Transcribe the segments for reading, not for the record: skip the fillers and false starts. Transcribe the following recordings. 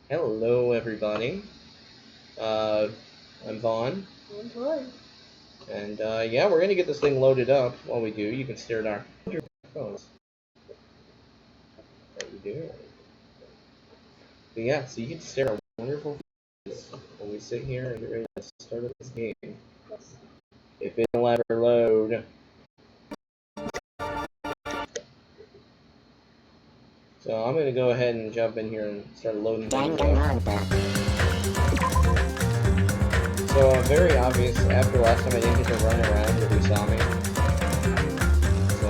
Hello, everybody. I'm Vaughn. I'm Troy. And yeah, we're gonna get this thing loaded up. While we do, you can stare at our phones. What we do. But yeah, so you can stare at our wonderful faces when we sit here and get ready to start up this game. Yes. If it'll ever load. So I'm gonna go ahead and jump in here and start loading things up. So very obvious, after last time I didn't get to run around with Usami. So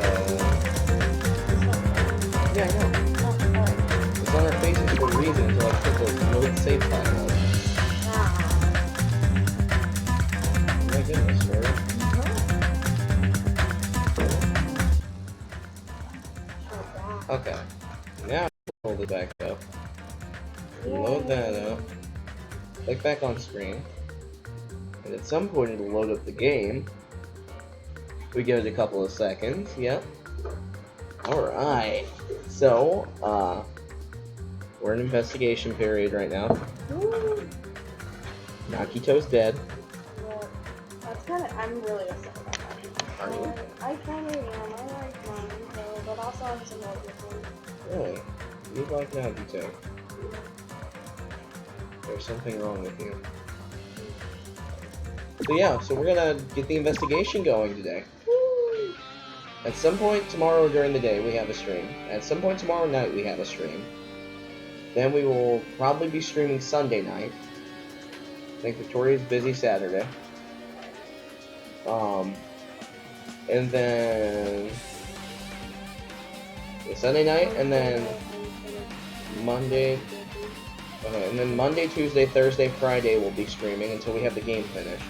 yeah, I know. It's on our faces for a reason until I put the load save file up. Oh my goodness, really? Okay. Now hold it back up. Load that up. Click back on screen. And at some point it'll load up the game. We give it a couple of seconds. Yep. Alright. So, we're in investigation period right now. Nakito's dead. Well, that's I'm really upset about that. Are you? I kinda am. I like Nagito, but also I'm some more different. Really? You like Nagito? There's something wrong with you. So yeah, so we're gonna get the investigation going today. At some point tomorrow during the day we have a stream. At some point tomorrow night we have a stream. Then we will probably be streaming Sunday night. I think Victoria's busy Saturday. And then Sunday night, and then Monday. Okay, and then Monday, Tuesday, Thursday, Friday we'll be streaming until we have the game finished.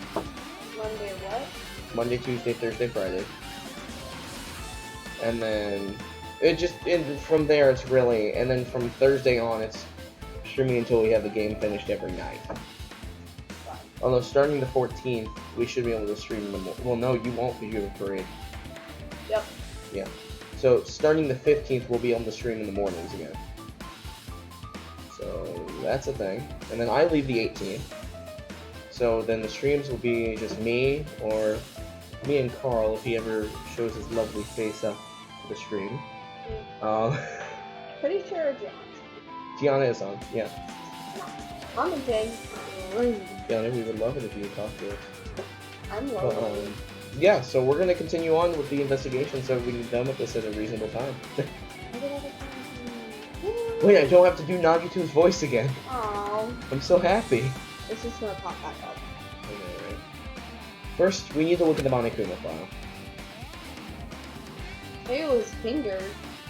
Monday what? Monday, Tuesday, Thursday, Friday. And then from there it's really, and then from Thursday on it's streaming until we have the game finished every night. Although starting the 14th, we should be able to stream in the morning. Well, no, you won't because you have a parade. Yep. Yeah. So starting the 15th, we'll be able to stream in the mornings again. So that's a thing. And then I leave the 18th. So then the streams will be just me, or me and Carl, if he ever shows his lovely face up to the stream. Pretty sure Gianna is on, yeah. Commenting. Gianna, we would love it if you would talk to us. I'm low. Yeah, so we're going to continue on with the investigation so we can be done with this at a reasonable time. Wait, I don't have to do Nagito's voice again. Aww. I'm so happy. It's just gonna pop back up. Okay, right. First, we need to look at the Monokuma file. Maybe it was fingered.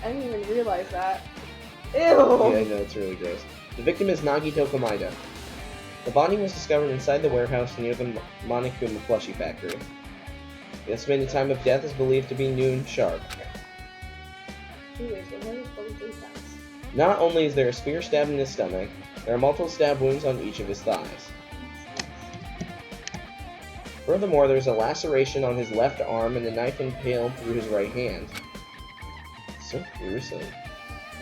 I didn't even realize that. Ew! Yeah, I know, it's really gross. The victim is Nagito Komaeda. The body was discovered inside the warehouse near the Monokuma plushie factory. The estimated time of death is believed to be noon sharp. Not only is there a spear stabbed in his stomach, there are multiple stab wounds on each of his thighs. Furthermore, there's a laceration on his left arm and a knife impaled through his right hand. So gruesome.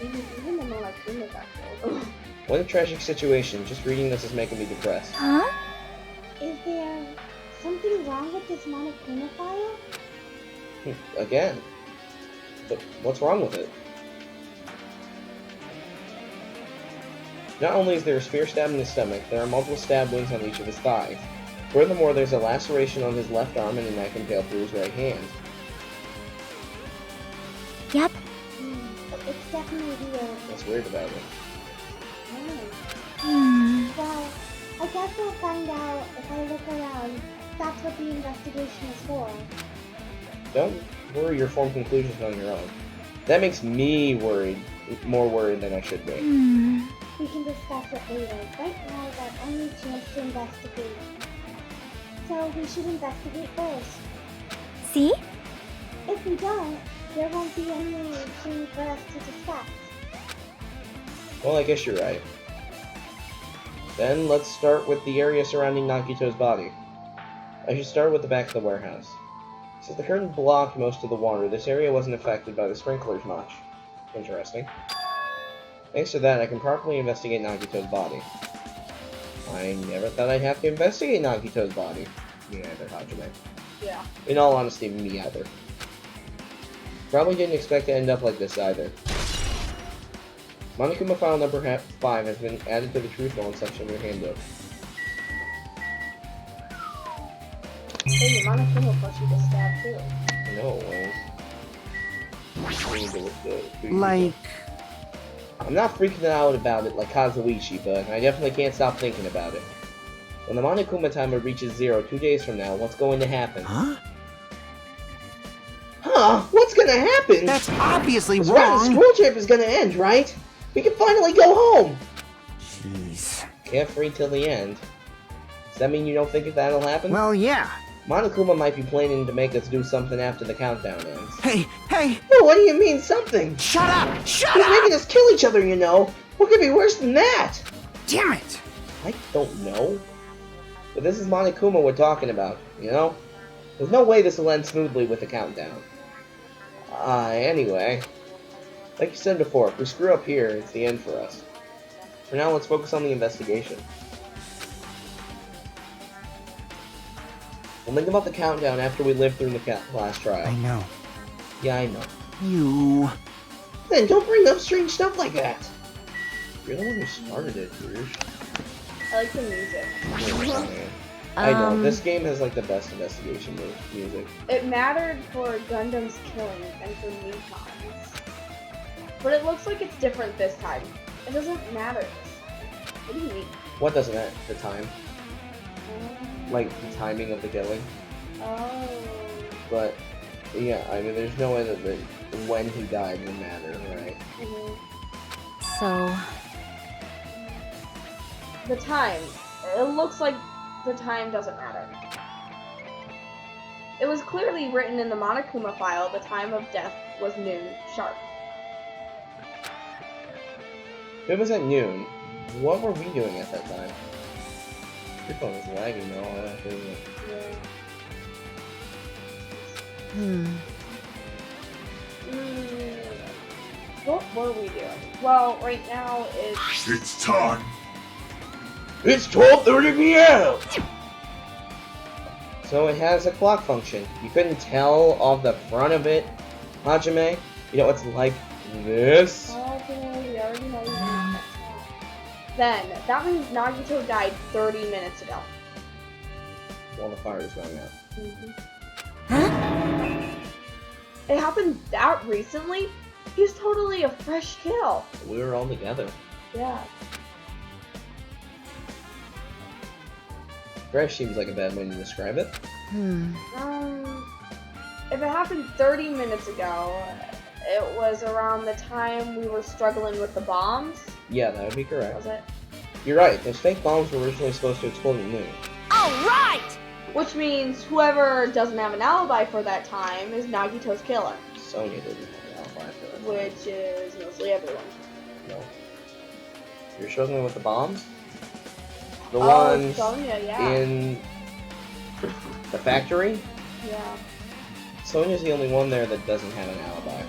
Even the Monokuma got killed. What a tragic situation. Just reading this is making me depressed. Huh? Is there something wrong with this Monokuma file? Again. But what's wrong with it? Not only is there a spear stab in his stomach, there are multiple stab wounds on each of his thighs. Furthermore, there's a laceration on his left arm and a knife impaled through his right hand. Yep. It's definitely weird. What's weird about it? Well, I guess we'll find out if I look around. That's what the investigation is for. Don't worry or form conclusions on your own. That makes me more worried than I should be. We can discuss it later. Right now is our only chance to investigate. So we should investigate first. See? If we don't, there won't be anything for us to discuss. Well, I guess you're right. Then let's start with the area surrounding Nagito's body. I should start with the back of the warehouse. Since the curtain blocked most of the water, this area wasn't affected by the sprinklers much. Interesting. Thanks to that, I can properly investigate Nagito's body. I never thought I'd have to investigate Nagito's body. Me either, Hajime. Yeah. In all honesty, me either. Probably didn't expect to end up like this either. Monokuma file number 5 has been added to the Truth Knowledge section of your handbook. Hey, Monokuma plus you to stab too. No, Like... I'm not freaking out about it like Kazuichi, but I definitely can't stop thinking about it. When the Monokuma timer reaches 0 2 days from now, what's going to happen? Huh? Huh? What's gonna happen? That's obviously This round of wrong! school trip is gonna end, right? We can finally go home! Jeez. Carefree till the end. Does that mean you don't think that'll happen? Well, yeah. Monokuma might be planning to make us do something after the countdown ends. Hey! Oh, what do you mean, something? Shut up! Shut He's up! making us kill each other, you know! What could be worse than that? Damn it! I don't know. But this is Monokuma we're talking about, you know? There's no way this will end smoothly with the countdown. Anyway. Like you said before, if we screw up here, it's the end for us. For now, let's focus on the investigation. We'll think about the countdown after we live through the last trial. I know. Yeah, I know. You... Then don't bring up strange stuff like that! You're the one who started it, Rouge. I like the music. I know, this game has like the best investigation music. It mattered for Gundam's killing and for Nikon's. But it looks like it's different this time. It doesn't matter. What do you mean? What doesn't it? The time? Like, the timing of the killing? Oh. But, yeah, I mean, there's no way that when he died would matter, right? So... The time. It looks like the time doesn't matter. It was clearly written in the Monokuma file the time of death was noon, sharp. If it was at noon, what were we doing at that time? Your phone is lagging though, isn't it? What were we doing? Well, right now it's... It's time. It's 12:30 p.m. So it has a clock function. You couldn't tell off the front of it, Hajime? You know, it's like this. Okay, we already know that. Then, that means Nagito died 30 minutes ago. While the fire is going out. It happened that recently? He's totally a fresh kill. We were all together. Yeah. Fresh seems like a bad way to describe it. If it happened 30 minutes ago, it was around the time we were struggling with the bombs. Yeah, that would be correct. Was it? You're right, those fake bombs were originally supposed to explode at noon. Alright! Which means whoever doesn't have an alibi for that time is Nagito's killer. Sonya didn't have an alibi for that. Which is mostly everyone. No. You're struggling with the bombs? The Oh, ones Sonya, yeah. in the factory? Yeah. Sonya's the only one there that doesn't have an alibi.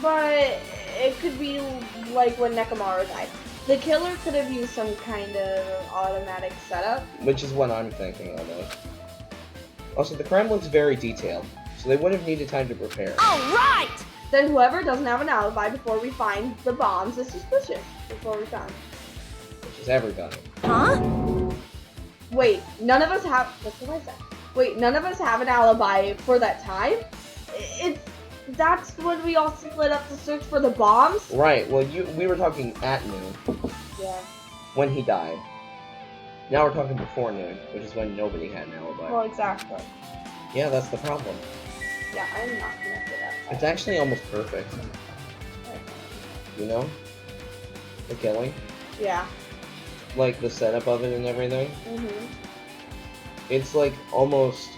But it could be like when Nekomaru died. The killer could have used some kind of automatic setup. Which is what I'm thinking almost. Also, the crime looks very detailed, so they would have needed time to prepare. All right! Then whoever doesn't have an alibi before we find the bombs is suspicious. Before we find. Which is everybody. Huh? Wait, none of us have. That's what I said. Wait, none of us have an alibi for that time. That's when we all split up to search for the bombs. Right. Well, we were talking at noon Yeah. when he died. Now we're talking before noon, which is when nobody had an alibi. Well, exactly. Yeah, that's the problem. Yeah, I'm not connected up. It's actually almost perfect. You know? The killing. Yeah. Like, the setup of it and everything. Mhm. It's, like, almost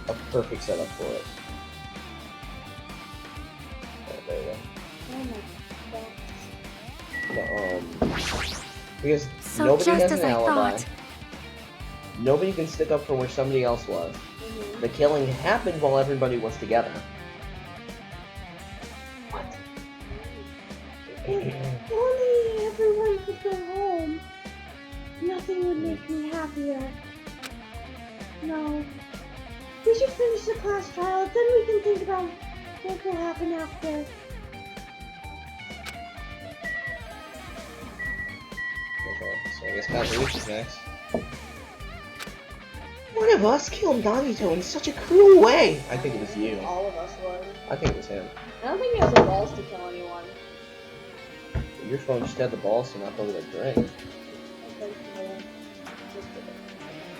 a perfect setup for it. Oh, there you Oh my god. go. Because So nobody just has as an I alibi. thought. Nobody can stick up for where somebody else was. Mhm. The killing happened while everybody was together. What? If only everyone could go home, nothing would make me happier. No. We should finish the class trial, then we can think about what will happen after. Okay, so I guess Kazuichi's next. One of us killed Nagito in such a cruel way! I think it was you. All of us would. I think it was him. I don't think he has the balls to kill anyone. Your phone just had the balls to not go to the drink. I think so.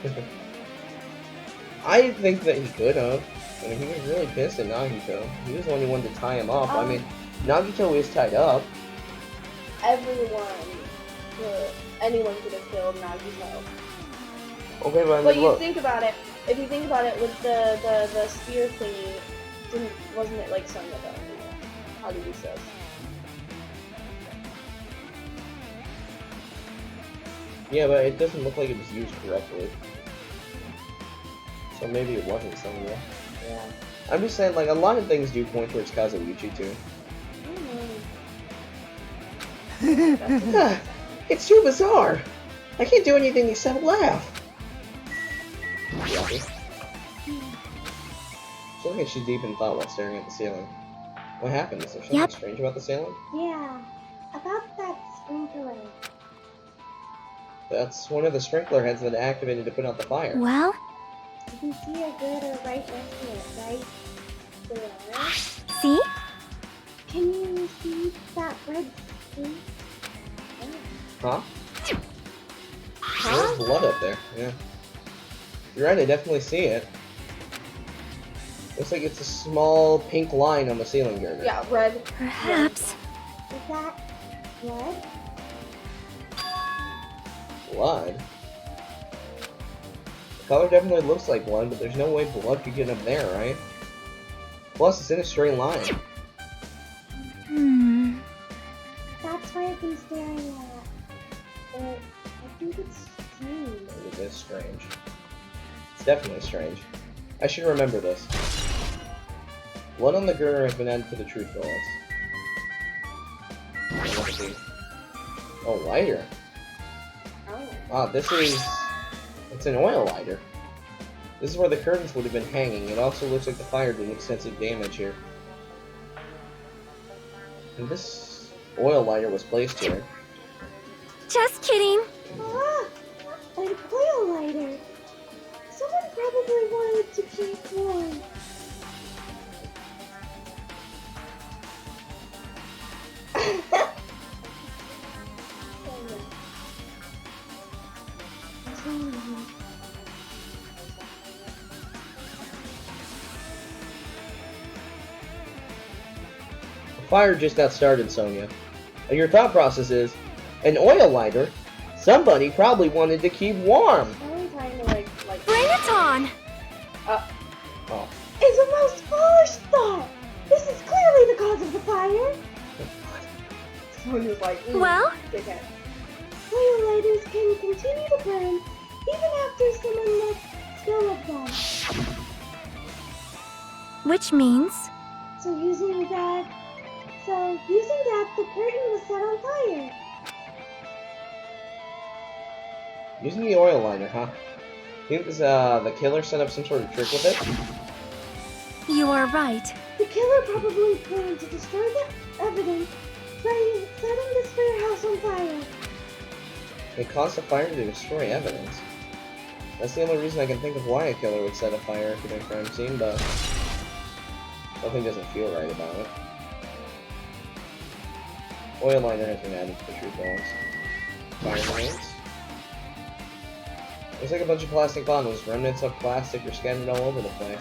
Just I think that he could have. I mean, he was really pissed at Nagito. He was the only one to tie him up. I mean, Nagito is tied up. anyone could have killed Nagito. Okay, but I mean, But you look. think about it, if you think about it, with the spear thingy, wasn't it like Sonya though? How did he say? Yeah, but it doesn't look like it was used correctly. So maybe it wasn't Sonya. Yeah. I'm just saying, like, a lot of things do point towards Kazuichi, too. It's too bizarre! I can't do anything except laugh! Yucky. She looks like she's deep in thought while staring at the ceiling. What happened? Is there something Yep. strange about the ceiling? Yeah, about that sprinkler. That's one of the sprinkler heads that activated to put out the fire. Well, You can see a glitter right next to it, right? There. see? Can you see that red streak? Huh? There's blood up there, yeah. You're right, I definitely see it. Looks like it's a small pink line on the ceiling girder. Yeah, red. Perhaps. Is that blood? Blood? The color definitely looks like blood, but there's no way blood could get up there, right? Plus, it's in a straight line. Hmm. That's what I've been staring at. But I think it's strange. It is strange. It's definitely strange. I should remember this. Blood on the girder has been added to the truth bullets. Let's see. Oh, lighter. Oh. Ah, this is... It's an oil lighter. This is where the curtains would have been hanging. It also looks like the fire did extensive damage here. And this oil lighter was placed here. Just kidding. Ah! An oil lighter! Someone probably wanted to keep warm. The fire just got started, Sonia. And your thought process is, an oil lighter? Somebody probably wanted to keep warm. Probably trying to like. Bring it on. Oh. It's a most foolish thought! This is clearly the cause of the fire! Someone was like. Well? Dickhead. Oil lighters can continue to burn even after someone lets go of them. Which means? So using that, the curtain was set on fire. Using the oil liner, huh? Think this, the killer set up some sort of trick with it? You are right. The killer probably planned to destroy the evidence by setting this warehouse on fire. It caused a fire to destroy evidence. That's the only reason I can think of why a killer would set a fire to a crime scene, but something doesn't feel right about it. Oil liner has been added to the truth bombs. Fire grenades. Looks like a bunch of plastic bottles. Remnants of plastic are scattered all over the place.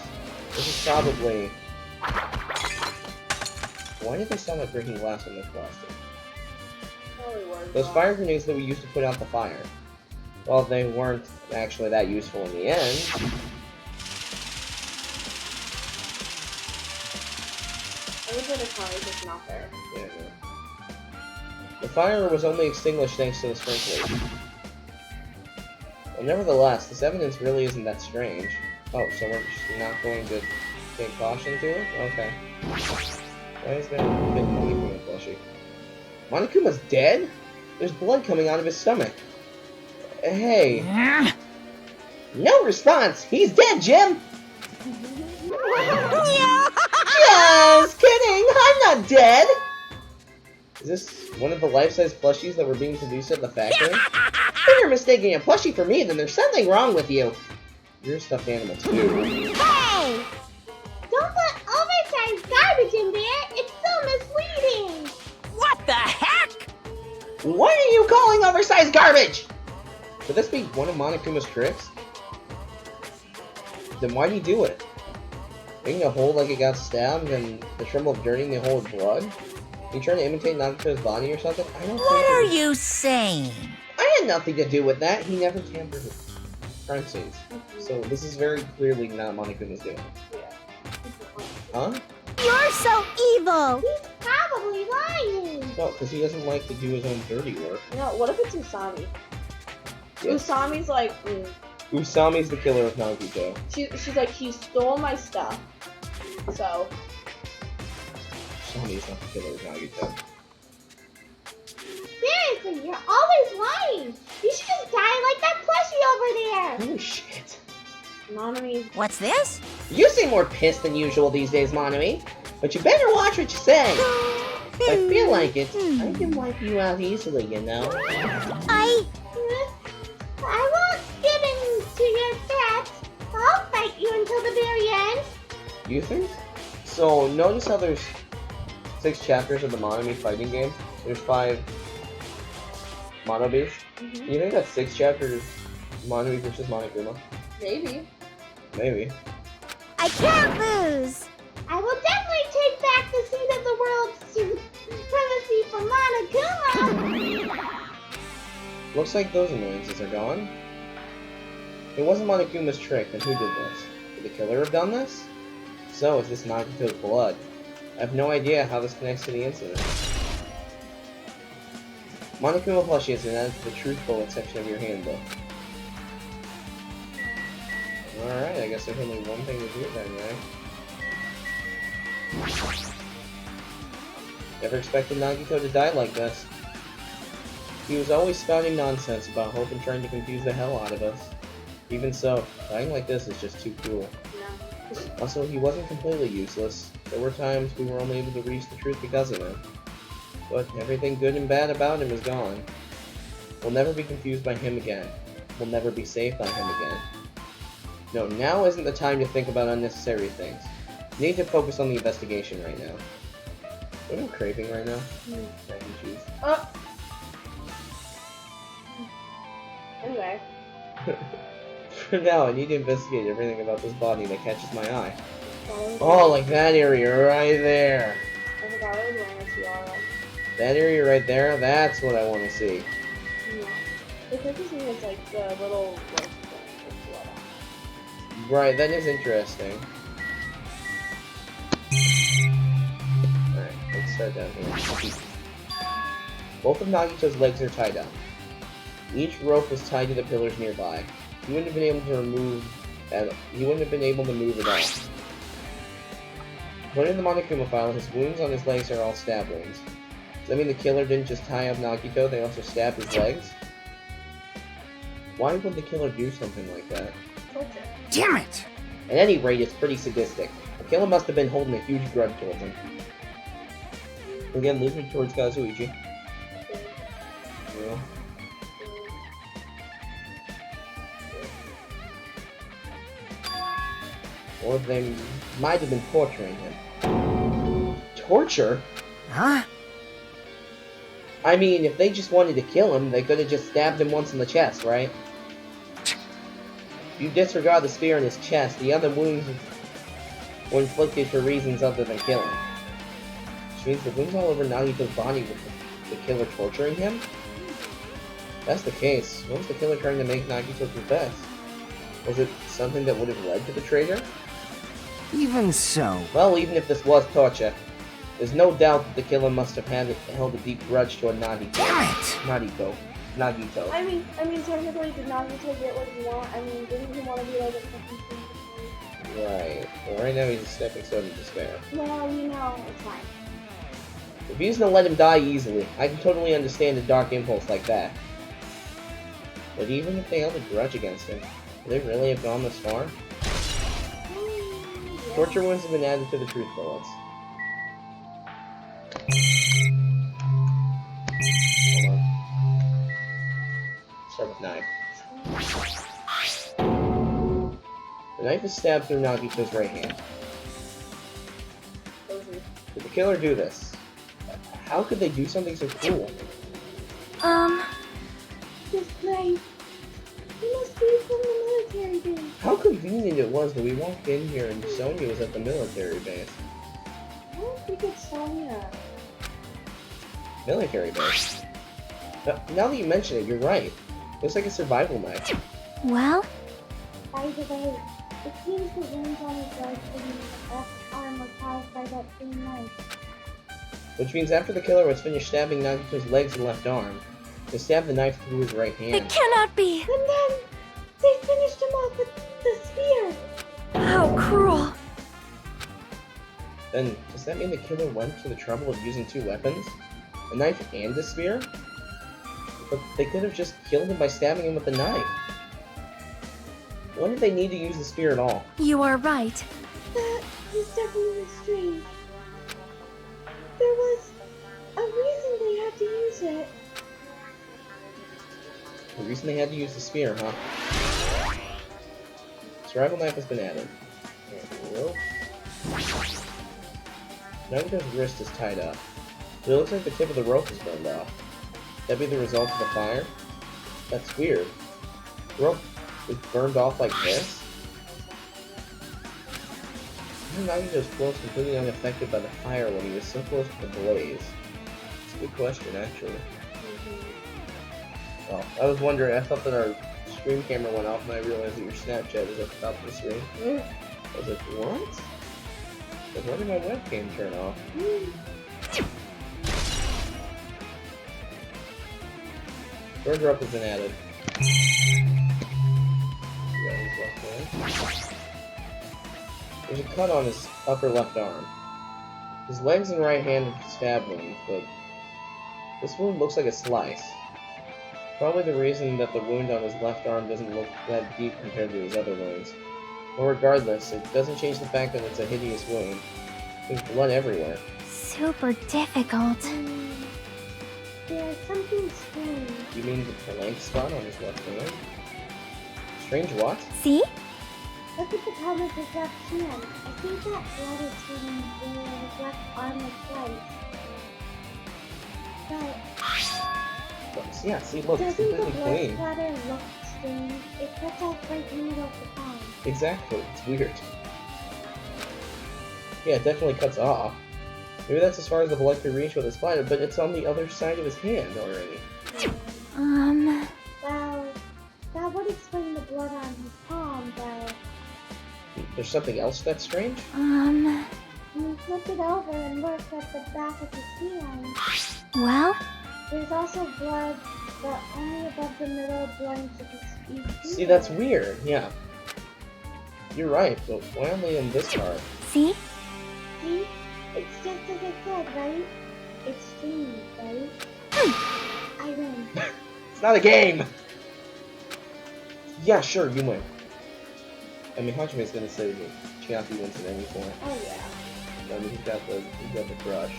This is probably... Why did they sound like breaking glass when there's plastic? Those fire grenades that we used to put out the fire. Well, they weren't actually that useful in the end. Everything the car is just not there. Yeah, no. The fire was only extinguished thanks to the sprinklers. Well, nevertheless, this evidence really isn't that strange. Oh, so we're just not going to take caution to it? Okay. Why is there a big Monokuma plushie? Monokuma's dead? There's blood coming out of his stomach. Hey. No response! He's dead, Jim! Just kidding! I'm not dead! Is this one of the life-size plushies that were being produced at the factory? If you're mistaking a plushie for me, then there's something wrong with you. You're a stuffed animal, too. Hey! Don't put oversized garbage in there. It's so misleading. What the heck? What are you calling oversized garbage? Could this be one of Monokuma's tricks? Then why'd he do it? Making a hole like it got stabbed and the trouble of dirtying the hole with blood? Are you trying to imitate Nagito's body or something? I don't What are think you saying? I had nothing to do with that. He never tampered with crime scenes. So this is very clearly not Monokuma's doing. Huh? You're so evil. He's probably lying. No, because he doesn't like to do his own dirty work. No, what if it's Usami? Yes. Usami's like, Usami's the killer of Nagito. she's like, he stole my stuff. So, Usami's not the killer of Nagito. Seriously, you're always lying. You should just die like that plushie over there. Oh shit. Nanami, What's this? You seem more pissed than usual these days, Monami. But you better watch what you say. If I feel like it, I can wipe you out easily, you know. I won't give in to your threats. I'll fight you until the very end. You think? So, notice how there's 6 chapters of the Monami fighting game? There's 5 Monobis. You think that's 6 chapters Monami versus Monokuma? maybe. Maybe. I can't lose. I will definitely take back the seat of the world's supremacy from Monokuma. Looks like those annoyances are gone. It wasn't Monokuma's trick, then who did this? Did the killer have done this? So, is this Nagito's blood? I have no idea how this connects to the incident. Monokuma plushie has been added to the truth bullet section of your handbook. Alright, I guess there's only one thing to do then, right? Never expected Nagito to die like this. He was always spouting nonsense about hope and trying to confuse the hell out of us. Even so, dying like this is just too cruel. Also, he wasn't completely useless. There were times we were only able to reach the truth because of him. But everything good and bad about him is gone. We'll never be confused by him again. We'll never be saved by him again. No, now isn't the time to think about unnecessary things. You need to focus on the investigation right now. What am I craving right now? Mac and cheese. Anyway. For now, I need to investigate everything about this body that catches my eye. Oh, like that area right there. I forgot I was wearing a tiara. That area right there, that's what I want to see. Yeah. The quickest thing is like the little rope thing. Right, that is interesting. Alright, let's start down here. Both of Nagito's legs are tied up. Each rope was tied to the pillars nearby. He wouldn't have been able to move at all. According to the Monokuma file, his wounds on his legs are all stab wounds. Does that mean the killer didn't just tie up Nagito, they also stabbed his legs? Why would the killer do something like that? Torture. Damn it! At any rate, it's pretty sadistic. The killer must have been holding a huge grudge towards him. Again, moving towards Kazuichi. Yeah. Or they might have been torturing him. Torture? Huh? I mean, if they just wanted to kill him, they could have just stabbed him once in the chest, right? If you disregard the spear in his chest, the other wounds were inflicted for reasons other than killing. Which means the wounds all over Nagito's body were the killer torturing him? If that's the case, what was the killer trying to make Nagito confess? Was it something that would have led to the traitor? Even so. Well, even if this was torture, there's no doubt that the killer must have held a deep grudge toward Nagito. Damn it! Nagito. I mean, technically, did Nagito get what he want? I mean, didn't he want to be like a fucking thing? Right. Well, right now he's a stepping stone to despair. Well, you know, it's fine. If he's gonna let him die easily, I can totally understand a dark impulse like that. But even if they held a grudge against him, would they really have gone this far? Yeah. Torture wounds have been added to the truth bullets. Hold on. Start with knife. The knife is stabbed through Nagito's right hand. Did the killer do this? How could they do something so cruel? This place. He must be from the military base. How convenient it was that we walked in here and Sonya was at the military base. I don't think it's Sonya. Military base. Now that you mention it, you're right. Looks like a survival knife. Well, By the way, it seems the wounds on his right and left arm were caused by that same knife. Which means after the killer was finished stabbing Nagito's legs and left arm, they stabbed the knife through his right it hand. cannot be. And then they finished him off with the spear. How cruel. Then, does that mean the killer went to the trouble of using two weapons? A knife and a spear? But they could have just killed him by stabbing him with a knife. Why did they need to use the spear at all? You are right. That is definitely strange. There was a reason they had to use it. The reason they had to use the spear, huh? Survival knife has been added. Rope. Nagito's wrist is tied up. But it looks like the tip of the rope is burned off. That be the result of the fire? That's weird. The rope is burned off like this? Nagito's clothes completely unaffected by the fire when he was so close to the blaze. It's a good question, actually. Well, I was wondering, I thought that our screen camera went off and I realized that your Snapchat is at the top of the screen. I was like, what? Like, why did my webcam turn off? Bird drop has been added. Yeah, he's left hand. There's a cut on his upper left arm. His legs and right hand are stab wounds, but this wound looks like a slice. Probably the reason that the wound on his left arm doesn't look that deep compared to his other wounds. But regardless, it doesn't change the fact that it's a hideous wound. There's blood everywhere. Super difficult. There's something strange. You mean the blank spot on his left hand? Strange what? See? Look at the palm of his left hand. I think that blood is from where his left arm was sliced. But Yeah, see, look, it's doesn't the completely blood clean. splatter look strange? It cuts off right in the middle of the palm. Exactly, it's weird. Yeah, it definitely cuts off. Maybe that's as far as the blood could reach with a splatter, but it's on the other side of his hand already. Well, that would explain the blood on his palm, but There's something else that's strange? when you flip it over and look at the back of his hand, Well, there's also blood, but only above the middle joint of his each See, that's weird, yeah. You're right, but why only in this part? see? See? It's just as I said, right? It's strange, right? I win. It's not a game! Yeah, sure, you win. I mean, Hachime's gonna say that Chiaki wins at any point. Oh yeah. I mean, he got the crush.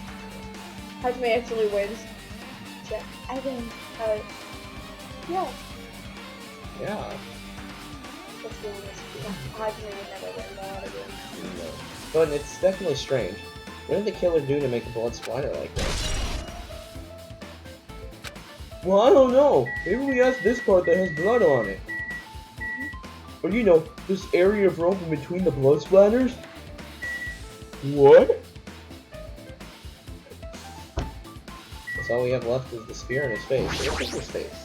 Hajime actually wins. Check. I win. Yeah. Yeah. Let's be honest. Hajime would never win that again. No. But it's definitely strange. What did the killer do to make a blood splatter like that? Well, I don't know. Maybe we asked this part that has blood on it. Or you know, this area of rope in between the blood splatters? What? That's all we have left is the spear in his face. Look at his face.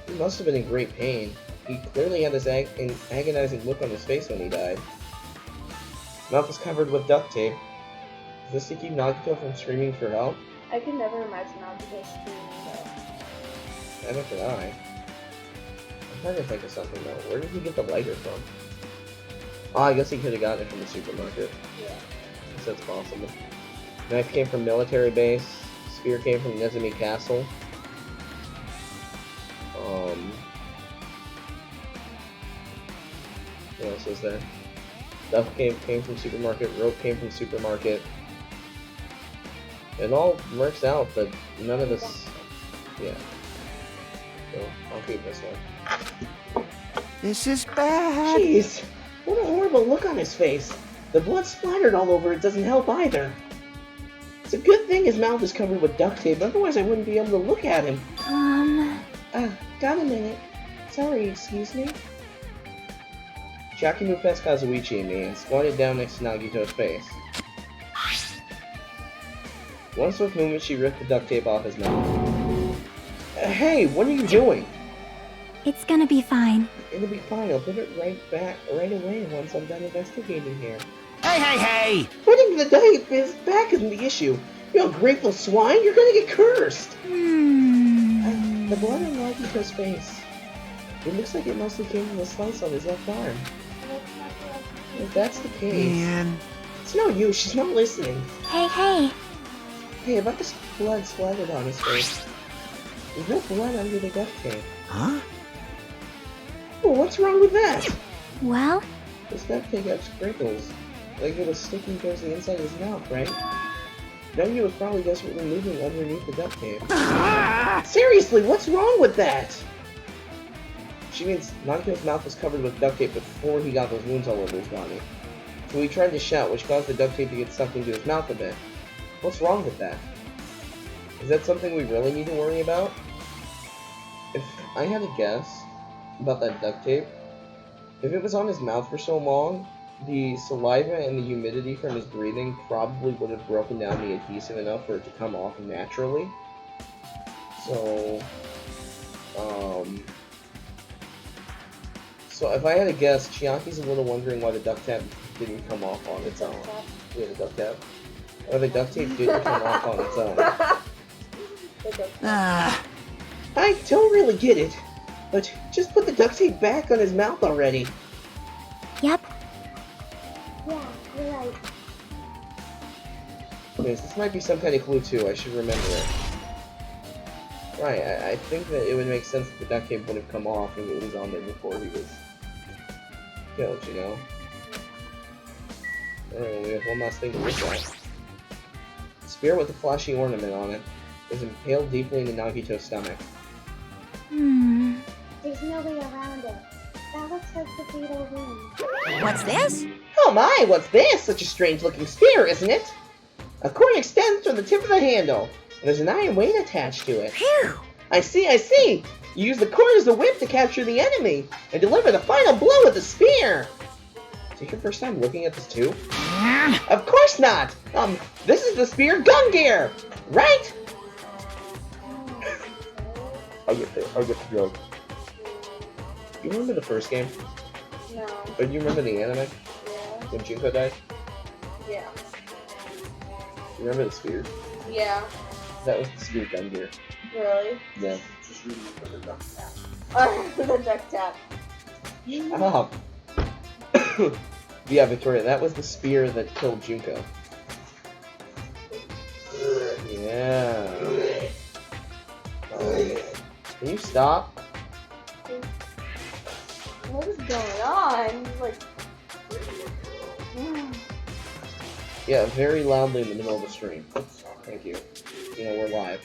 He must have been in great pain. He clearly had this agonizing look on his face when he died. Mouth was covered with duct tape. Is this to keep Nagito from screaming for help? I could never imagine Nagito screaming though. Neither could I. I'm trying to think of something though. Where did he get the lighter from? Oh, I guess he could have gotten it from the supermarket. Yeah. I guess that's possible. Knife came from military base. Spear came from Nezumi Castle. What else was there? Stuff came from supermarket. Rope came from supermarket. It all works out, but none of this. Yeah. So I'll keep this one. This is bad. Jeez, what a horrible look on his face. The blood splattered all over it doesn't help either. It's a good thing his mouth is covered with duct tape, otherwise I wouldn't be able to look at him. Got a minute. Sorry, excuse me? Chiaki moved past Kazuichi and me and squatted down next to Nagito's face. One swift movement, she ripped the duct tape off his mouth. Hey, what are you doing? It's gonna be fine. It'll be fine. I'll put it right away once I'm done investigating here. Hey, hey, hey! Putting the tape back isn't the issue. You ungrateful swine, you're gonna get cursed! The blood on Nagito's face. It looks like it mostly came from the slice on his left arm. If that's the case... Man. It's no use, she's not listening. Hey. Hey, about this blood splattered on his face. There's no blood under the duct tape. Huh? Well, what's wrong with that? Well, This duct tape had sprinkles. Like it was sticking towards the inside of his mouth, right? Nagi was probably desperately moving underneath the duct tape. Seriously, what's wrong with that? She means Nagito's mouth was covered with duct tape before he got those wounds all over his body. So he tried to shout, which caused the duct tape to get sucked into his mouth a bit. What's wrong with that? Is that something we really need to worry about? If I had to guess about that duct tape, if it was on his mouth for so long, the saliva and the humidity from his breathing probably would have broken down the adhesive enough for it to come off naturally. So if I had to guess, Chiaki's a little wondering why the duct tape didn't come off on its own. Yeah, the duct tape. Or the duct tape didn't come off on its own. I don't really get it, but just put the duct tape back on his mouth already. yep. Yeah, you're right. Yes, this might be some kind of clue too, I should remember it. Right, I think that it would make sense that the duct tape would have come off if it was on there before he was killed, you know? Alright, we have one last thing to look at. Spear with a flashy ornament on it is impaled deeply into Nagito's stomach. There's no way around it. That looks like the fatal wound. What's this? Oh my, what's this? Such a strange looking spear, isn't it? A cord extends from the tip of the handle, and there's an iron weight attached to it. Phew! I see! You use the cord as a whip to capture the enemy, and deliver the final blow with the spear! Is it your first time looking at this too? Of course not! This is the spear gun gear! Right? I get the joke. You remember the first game? No. Or do you remember the anime? Yeah. When Junko died? Yeah. You remember the spear? Yeah. That was the spear gun gear. Really? Yeah. The duct tap. Oh. Yeah, Victoria, that was the spear that killed Junko. Yeah. Can you stop? What is going on? Like, Yeah, very loudly in the middle of the stream. Thank you. You know, we're live.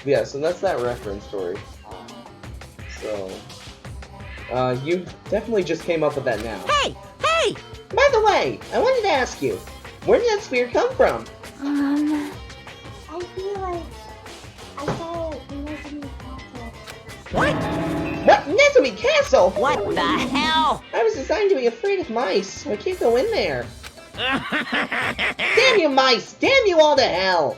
Yeah, so that's that reference story. So, you definitely just came up with that now. Hey! Hey! By the way, I wanted to ask you, where did that spear come from? I feel like I saw it in Resident Castle. What? What? Nezumi Castle? What the hell? I was designed to be afraid of mice, so I can't go in there. Damn you mice! Damn you all to hell!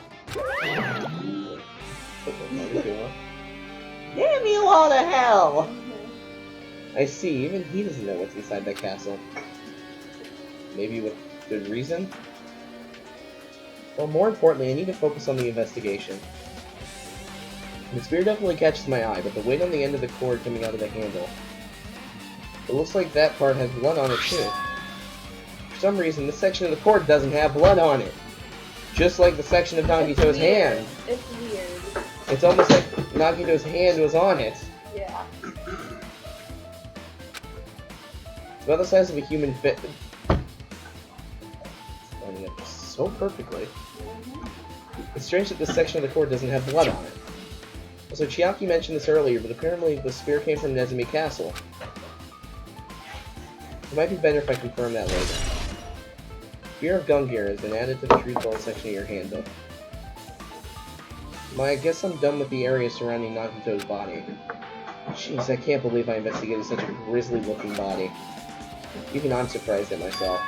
Damn you all to hell! I see, even he doesn't know what's inside that castle. Maybe with good reason? Well, more importantly, I need to focus on the investigation. The spear definitely catches my eye, but the weight on the end of the cord coming out of the handle. It looks like that part has blood on it too. For some reason, this section of the cord doesn't have blood on it. Just like the section of Nagito's hand. It's weird. It's almost like Nagito's hand was on it. Yeah. It's about the size of a human fit. Lining up so perfectly. It's strange that this section of the cord doesn't have blood on it. Also, Chiaki mentioned this earlier, but apparently the spear came from Nezumi Castle. It might be better if I confirm that later. Fear of Gungear has been added to the treatable section of your handbook. I guess I'm done with the area surrounding Nagito's body. Jeez, I can't believe I investigated such a grisly-looking body. Even I'm surprised at myself.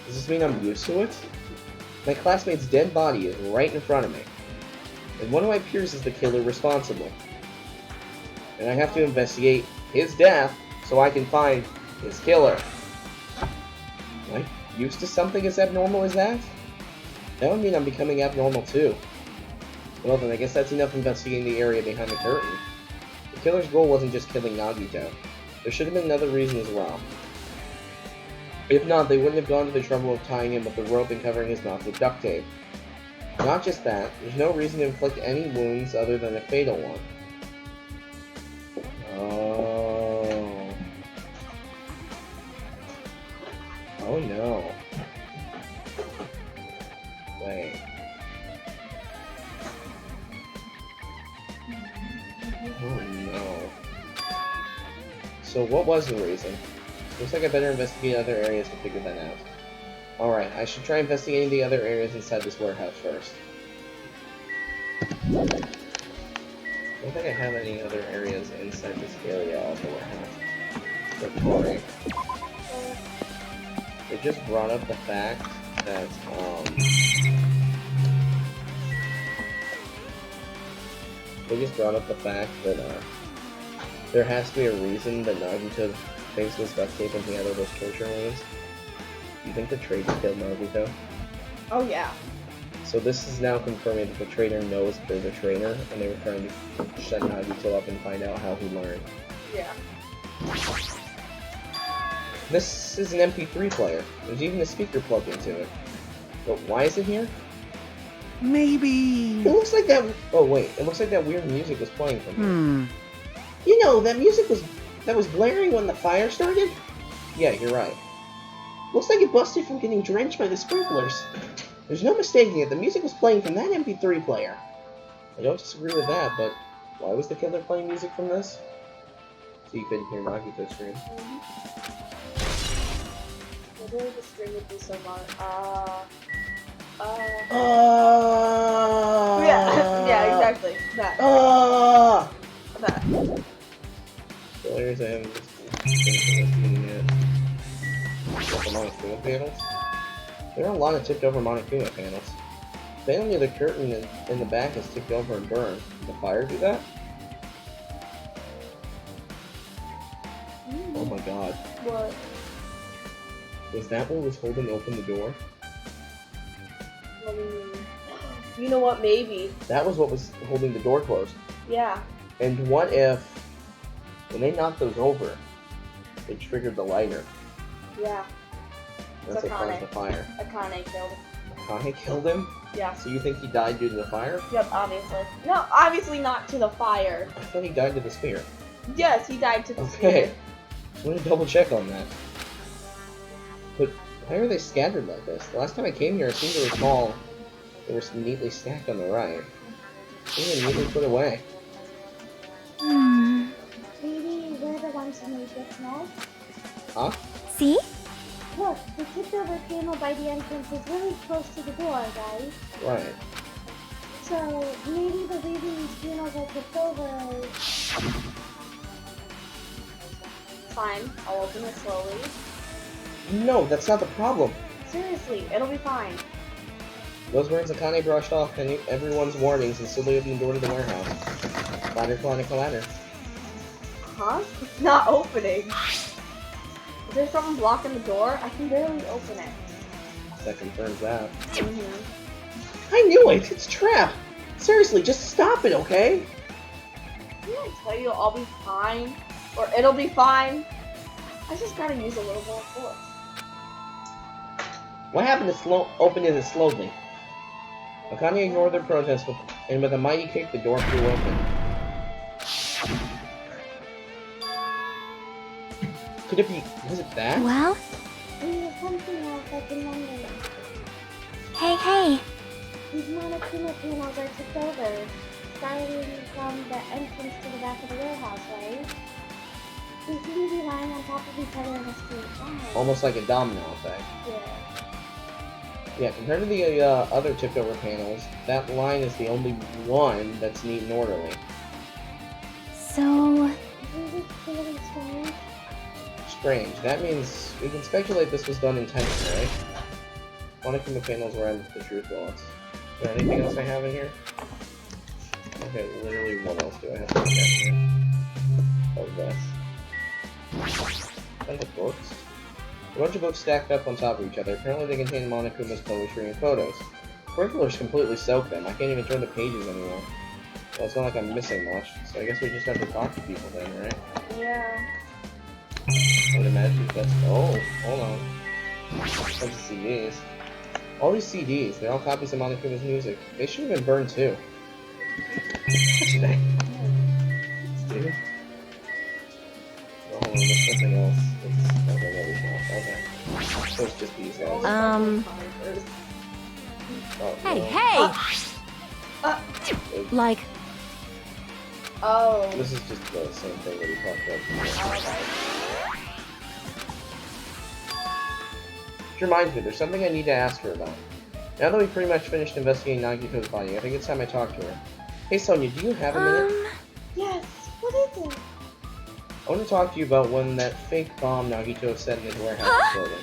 Does this mean I'm used to it? My classmate's dead body is right in front of me. And one of my peers is the killer responsible. And I have to investigate his death so I can find his killer. Am I used to something as abnormal as that? That would mean I'm becoming abnormal too. Well then, I guess that's enough investigating the area behind the curtain. The killer's goal wasn't just killing Nagito. There should have been another reason as well. If not, they wouldn't have gone to the trouble of tying him with the rope and covering his mouth with duct tape. Not just that, there's no reason to inflict any wounds other than a fatal one. Oh. Oh no. Wait. Oh no. So what was the reason? Looks like I better investigate other areas to figure that out. Alright, I should try investigating the other areas inside this warehouse first. I don't think I have any other areas inside this area of the warehouse. But Corey. They just brought up the fact that, there has to be a reason that Nagito's face was duct taped and he had all those torture wounds. Do you think the traitor killed Nagito? Oh yeah. So this is now confirming that the traitor knows they're the traitor, and they were trying to shut Nagito up and find out how he learned. Yeah. This is an MP3 player. There's even a speaker plugged into it. But why is it here? Maybe... It looks like that... Oh wait, it looks like that weird music was playing from here. Hmm. You know, that music was blaring when the fire started? Yeah, you're right. Looks like it busted from getting drenched by the sprinklers. There's no mistaking it, the music was playing from that MP3 player. I don't disagree with that, but why was the killer playing music from this? So you couldn't hear Nagito scream. Literally the string would be so much. Yeah, exactly. That. That. So here's I haven't just yet. Monokuma panels? There are a lot of tipped over Monokuma panels. Apparently the curtain in the back is tipped over and burned. Did the fire do that? Oh my god. What? Was that what was holding open the door? What do you mean? You know what? Maybe. That was what was holding the door closed. Yeah. And what if, when they knocked those over, it triggered the lighter? Yeah. That's what caused the fire. Akane killed. Akane killed him? Yeah. So you think he died due to the fire? Yep, obviously. No, obviously not to the fire. I thought he died to the spear. Yes, he died to the Okay. spear. Just want to double check on that. But why are they scattered like this? The last time I came here, I seemed to recall they were neatly stacked on the right. They were neatly put away. Maybe we're the ones who made this mess. Huh? See? Look, the tipped over panel by the entrance is really close to the door, guys. Right. So maybe the reason these panels are tipped over is... Fine, I'll open it slowly. No, that's not the problem. Seriously, it'll be fine. Those words Akane brushed off everyone's warnings and slowly opened the door to the warehouse. Clatter, clatter, clatter. Huh? It's not opening. Is there something blocking the door? I can barely open it. That confirms that. Mm-hmm. I knew it! It's a trap! Seriously, just stop it, okay? Didn't I tell you I'll be fine? Or it'll be fine? I just gotta use a little more force. What happened to opening it slowly? Akane ignored their protest, and with a mighty kick, the door flew open. Could it be... was it that? Well? There's something else I've been wondering. Hey. These monokuma panels are tipped over, starting from the entrance to the back of the warehouse, right? They seem to be lying on top of each other in a straight line. Almost like a domino effect. Yeah. Yeah, compared to the other tipped over panels, that line is the only one that's neat and orderly. So... Isn't this really strange? Strange. That means we can speculate this was done intentionally, right? Monokuma panels were in the truth bullets. Is there anything else I have in here? Okay, literally what else do I have to look at here? Oh, this. And the books. A bunch of books stacked up on top of each other. Apparently they contain Monokuma's poetry and photos. Sprinklers completely soaked them. I can't even turn the pages anymore. Well, it's not like I'm missing much, so I guess we just have to talk to people then, right? Yeah. I would imagine that's... oh, hold on. Bunch of CDs. All these CDs, they're all copies of Monokuma's music. They should have been burned too. Dude. Oh, hold on, there's something else. Okay, no, there's not. Okay. So it's just these guys. Oh, Hey, no. hey! Like, Oh. This is just the same thing that we talked about before. Which reminds me, there's something I need to ask her about. Now that we've pretty much finished investigating Nagito's body, I think it's time I talk to her. Hey Sonia, do you have a minute? Yes, what is it? I want to talk to you about when that fake bomb Nagito set in his warehouse exploded.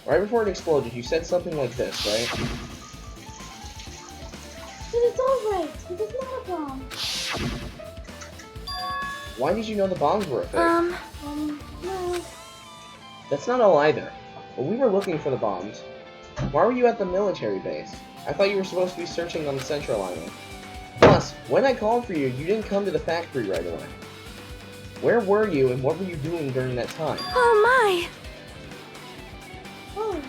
Right before it exploded, you said something like this, right? But it's alright, it was not a bomb. Why did you know the bombs were a fake? Well, That's not all either. When we were looking for the bombs, why were you at the military base? I thought you were supposed to be searching on the Central Island. Plus, when I called for you, you didn't come to the factory right away. Where were you and what were you doing during that time? Oh my! oh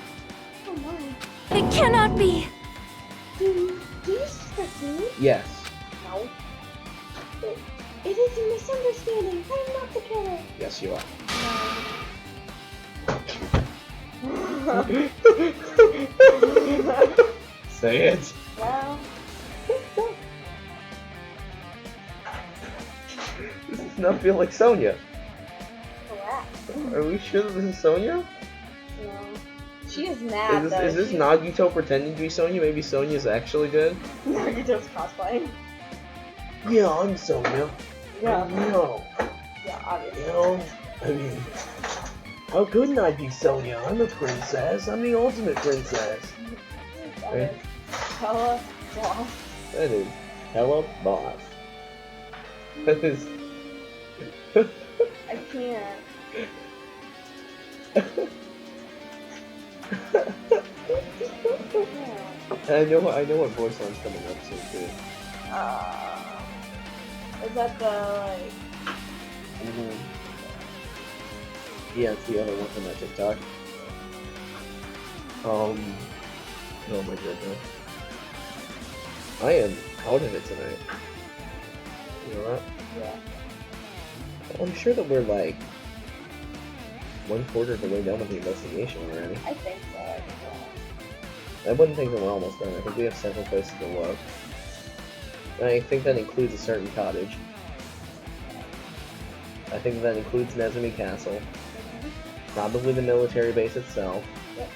my. It cannot be! Do you suspect me? Yes. No. It is a misunderstanding. I am not the killer. Yes, you are. Say it. Well, This does not feel like Sonia. correct. Are we sure that this is Sonia? No. She is mad, though. Is this Nagito pretending to be Sonia? Maybe Sonia's actually dead? Nagito's cosplaying. Yeah, I'm Sonia. Yeah. No. Yeah, obviously. You know, I mean, how couldn't I be Sonia? I'm a princess. I'm the ultimate princess. That is hella boss. That is hella boss. That is... I can't. Yeah. I know what voice line's coming up soon too. Is that the, like... Yeah, it's the other one from that TikTok. Oh my goodness. I am out of it tonight. You know that? Yeah. I'm sure that we're like 1/4 of the way done with the investigation already. I think so. I wouldn't think that we're almost done. I think we have several places to look. And I think that includes a certain cottage. I think that includes Nezumi Castle. Probably the military base itself. Yep.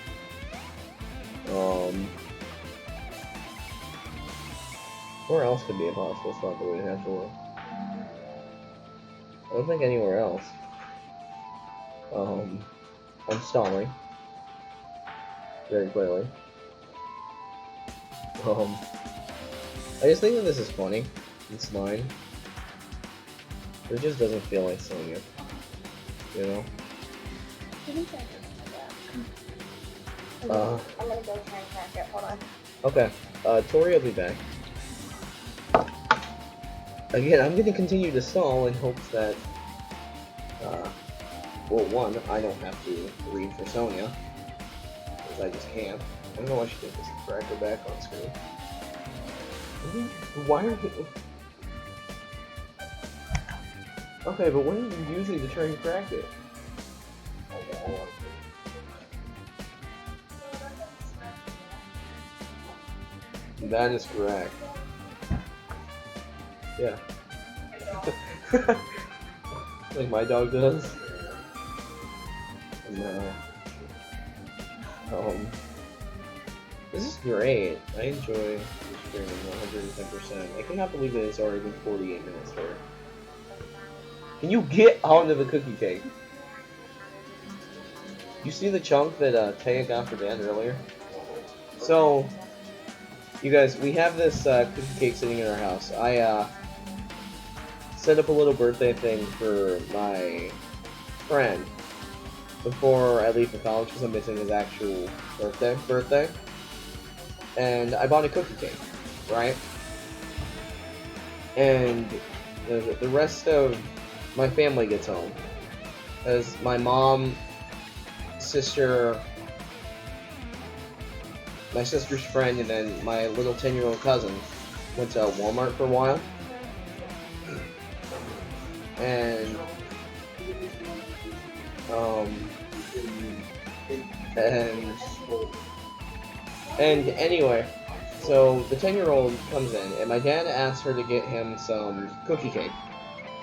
Where else could be a possible spot that we'd have to look? I don't think anywhere else. I'm stalling. Very clearly. I just think that this is funny. This line. It just doesn't feel like Sonya. You know? I'm gonna go try and crack it. Hold on. Okay. Tori will be back. Again, I'm gonna continue to stall in hopes that, well, one, I don't have to read for Sonya. Because I just can't. I don't know why she did this cracker back on screen. Why are you... Okay, but what are you using to try and crack it? Okay, hold on. That is correct. Yeah. Like my dog does. No. This is great. I enjoy the streaming 110%. I cannot believe that it's already been 48 minutes for it. Can you get onto the cookie cake? You see the chunk that Taya got for Dad earlier? So, you guys, we have this cookie cake sitting in our house. I set up a little birthday thing for my friend before I leave for college because I'm missing his actual birthday. And I bought a cookie cake, right? And the rest of my family gets home. As my mom, sister, my sister's friend, and then my little 10-year-old cousin went to Walmart for a while. And anyway, so the 10-year-old comes in, and my dad asks her to get him some cookie cake.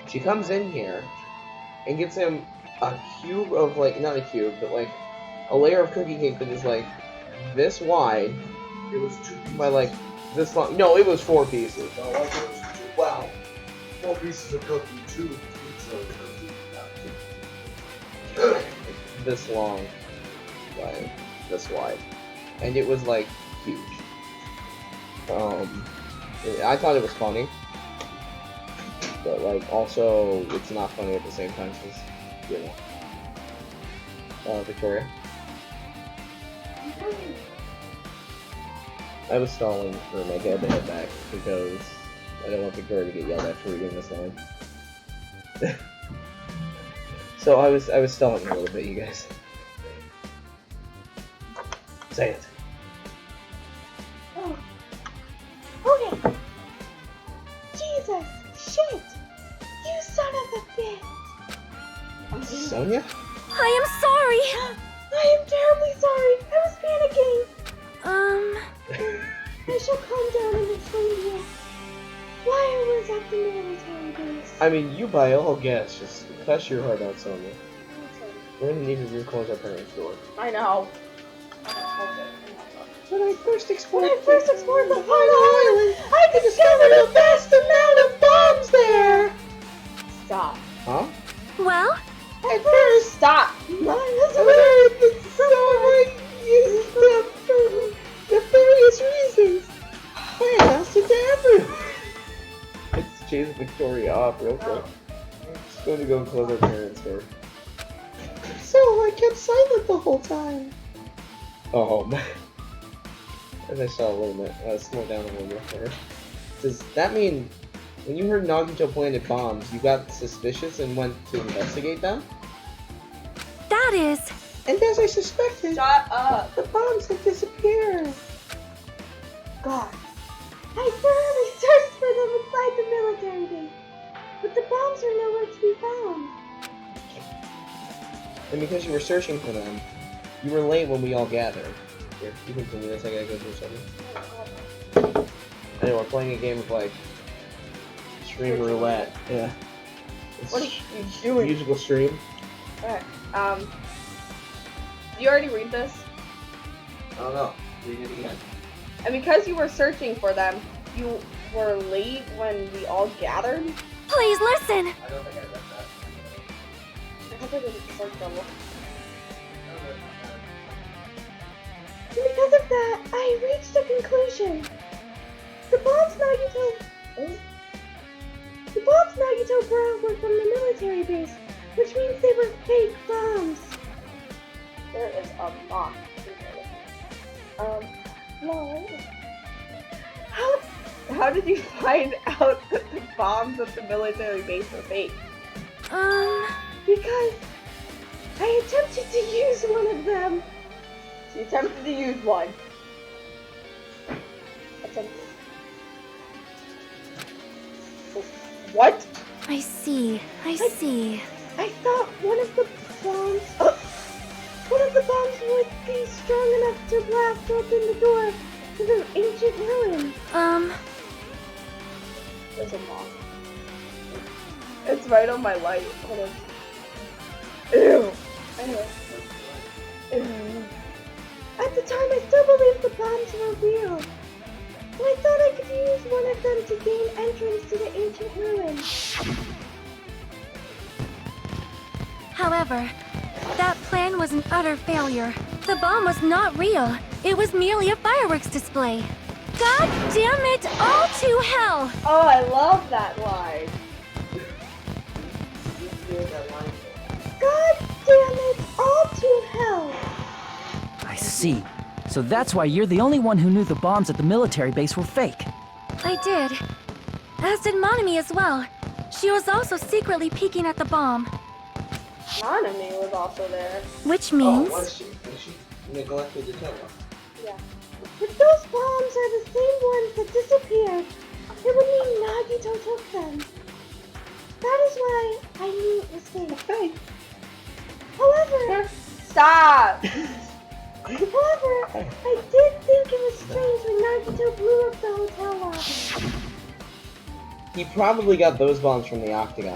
She comes in here and gets him a cube of, like, not a cube, but like a layer of cookie cake that is like this wide. It was 2 pieces. By like this long. No, it was 4 pieces. No, I thought it was 2. Wow. 4 pieces of cookie, 2 pieces of cookie. This long, like this wide, and it was like huge. I thought it was funny, but like also it's not funny at the same time because, you know, Victoria. I was stalling for my dad to head back because I don't want Victoria to get yelled at for reading this line. So I was stalling a little bit, you guys. Say it. Oh. Okay. Jesus! Shit! You son of a bitch! Sonya? I am sorry. I am terribly sorry. I was panicking. I shall calm down and explain to you why I was at the military base. I mean, you by all guess, just cuss your heart out, Sonya. We're gonna need to reclose our parents' door. I know. When I first explored the final island, I discovered a vast amount of bombs there. Stop. Huh? Well, At first, Stop. I was aware of so I used them for nefarious reasons. I announced it to everyone. Let's chase Victoria off real quick. Just going to go and close our parents' door. So I kept silent the whole time. Oh man. As I saw a little bit, slow down a little bit there. Does that mean when you heard Nagito planted bombs, you got suspicious and went to investigate them? that is And as I suspected, Shut up. the bombs have disappeared. God. I thoroughly searched for them inside the military base, but the bombs are nowhere to be found. And because you were searching for them, you were late when we all gathered. Here, you can continue this, I gotta go do something. Anyway, we're playing a game of like stream roulette. Yeah. It's What are you doing? musical stream. Alright. Did you already read this? I don't know. Read it again. And because you were searching for them, you were late when we all gathered? Please listen. I don't think I read that. I hope I didn't search them. And because of that, I reached a conclusion. The bombs Nagito brought were from the military base, which means they were fake bombs. There is a box. Lol. How did you find out that the bombs at the military base were fake? Because I attempted to use one of them. She attempted to use one. What? I see. I see. I thought one of the bombs would be strong enough to blast open the door to the ancient ruin. There's a moth. It's right on my light. Hold on. Ew. Anyway. Ew. At the time, I still believed the bombs were real. And I thought I could use one of them to gain entrance to the ancient ruin. However, that plan was an utter failure. The bomb was not real. It was merely a fireworks display. God damn it all to hell! Oh, I love that line. God damn it, all to hell! I see. So that's why you're the only one who knew the bombs at the military base were fake. I did. As did Monami as well. She was also secretly peeking at the bomb. Monami was also there. Which means... Oh, was she? She neglected to tell us. Yeah. If those bombs are the same ones that disappeared, it would mean Nagito took them. That is why I knew it was fake. However, Stop! However, I did think it was strange when Nagito blew up the hotel lobby. He probably got those bombs from the Octagon.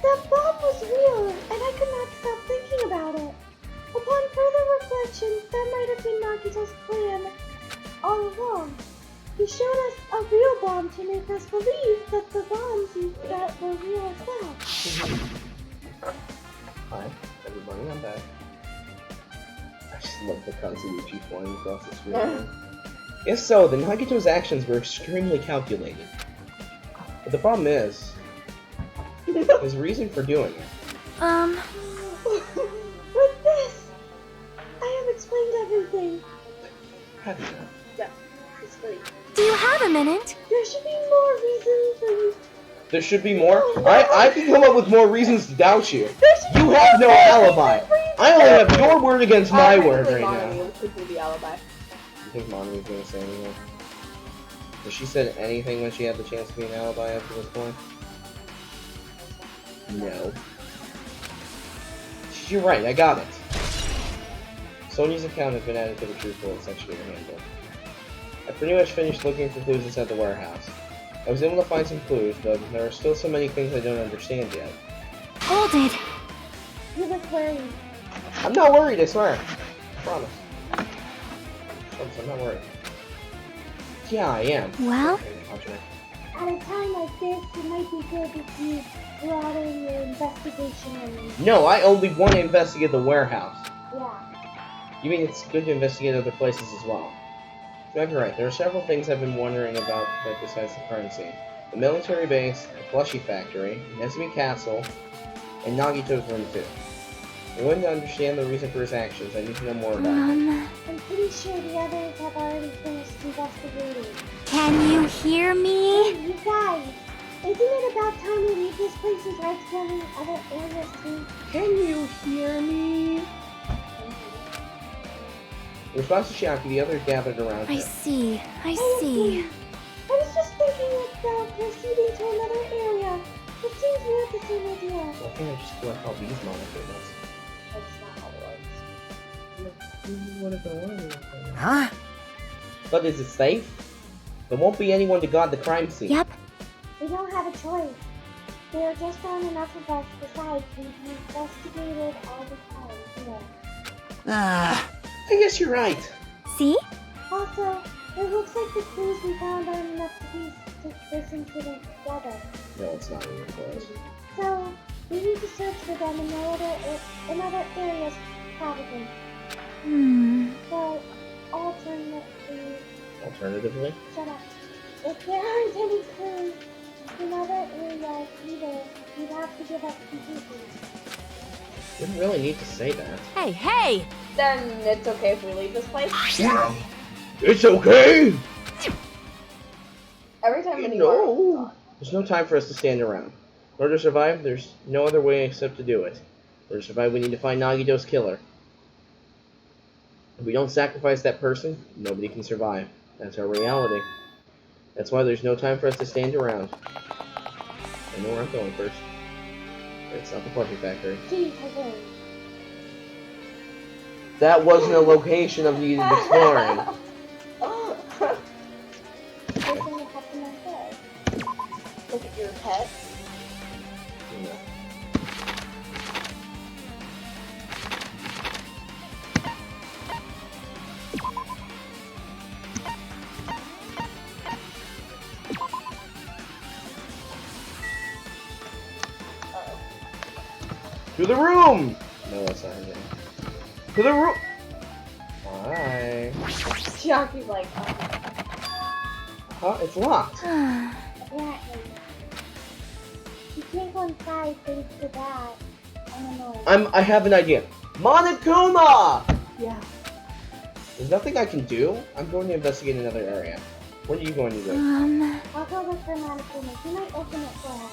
That bomb was real, and I could not stop thinking about it. Upon further reflection, that might have been Nagito's plan all along. He showed us a real bomb to make us believe that the bombs that were real as well. Hi, everybody, I'm back. I just love the Kazuichi flying across the screen. If so, then Nagito's actions were extremely calculated. But the problem is, his reason for doing it. With this, I have explained everything. How do you know? Yeah, it's free. do you have a minute? There should be more reasons for you. There should be more? I can come up with more reasons to doubt you. There should be You have no alibi. I only have your word against my word right Monami now. was quickly the alibi. You think Monami was going to say anything? Has she said anything when she had the chance to be an alibi up to this point? No. You're right, I got it. Sonia's account has been added to the truth bullet section of your handbook. I pretty much finished looking for clues inside the warehouse. I was able to find some clues, but there are still so many things I don't understand yet. Hold it. You look worried. I'm not worried, I swear. I promise. I'm not worried. Yeah, I am. Well? At a time like this, it might be good if you broaden your investigation and... No, I only want to investigate the warehouse. Yeah. You mean it's good to investigate other places as well? You might be right. There are several things I've been wondering about besides the currency. The military base, the plushie factory, Nezumi Castle, and Nagito's room too. In order to understand the reason for his actions, I need to know more about him. I'm pretty sure the others have already finished investigating. Can you hear me? Hey, you guys! Isn't it about time we leave this place and try exploring other areas too? Can you hear me? In response to Chiaki, the others gathered around I her. see. I I see. agree. I was just thinking about proceeding to another area. It seems we have the same idea. I think I just left all these monitors. That's not how it works. What if I wanted to? Huh? But is it safe? There won't be anyone to guard the crime scene. Yep. We don't have a choice. There just aren't enough of us. Besides, we've investigated all the time here. Ah, I guess you're right. See? Also, it looks like the clues we found aren't enough to piece this incident together. No, it's not even close. So, we need to search for them in other areas, probably. So, Alternatively? shut up. If there aren't any clues in other areas either, you'd have to give up completely. You didn't really need to say that. Hey, hey! Then it's okay if we leave this place? It's okay! Every time anyone No! There's no time for us to stand around. In order to survive, there's no other way except to do it. In order to survive, we need to find Nagito's killer. If we don't sacrifice that person, nobody can survive. That's our reality. That's why there's no time for us to stand around. I know where I'm going first. But it's not the Pleasure Factory. Gee, Hagoon. That wasn't a location of needed exploring. There's only a couple more there. look at your pet. No. To the room! No, that's not her name. To the room! Hi. Chiaki's like, Huh? It's locked. Apparently. You can't go inside thanks to that. I'm annoyed. I have an idea. Monokuma! yeah. There's nothing I can do. I'm going to investigate another area. What are you going to do? I'll go look for Monokuma. He might open it for us.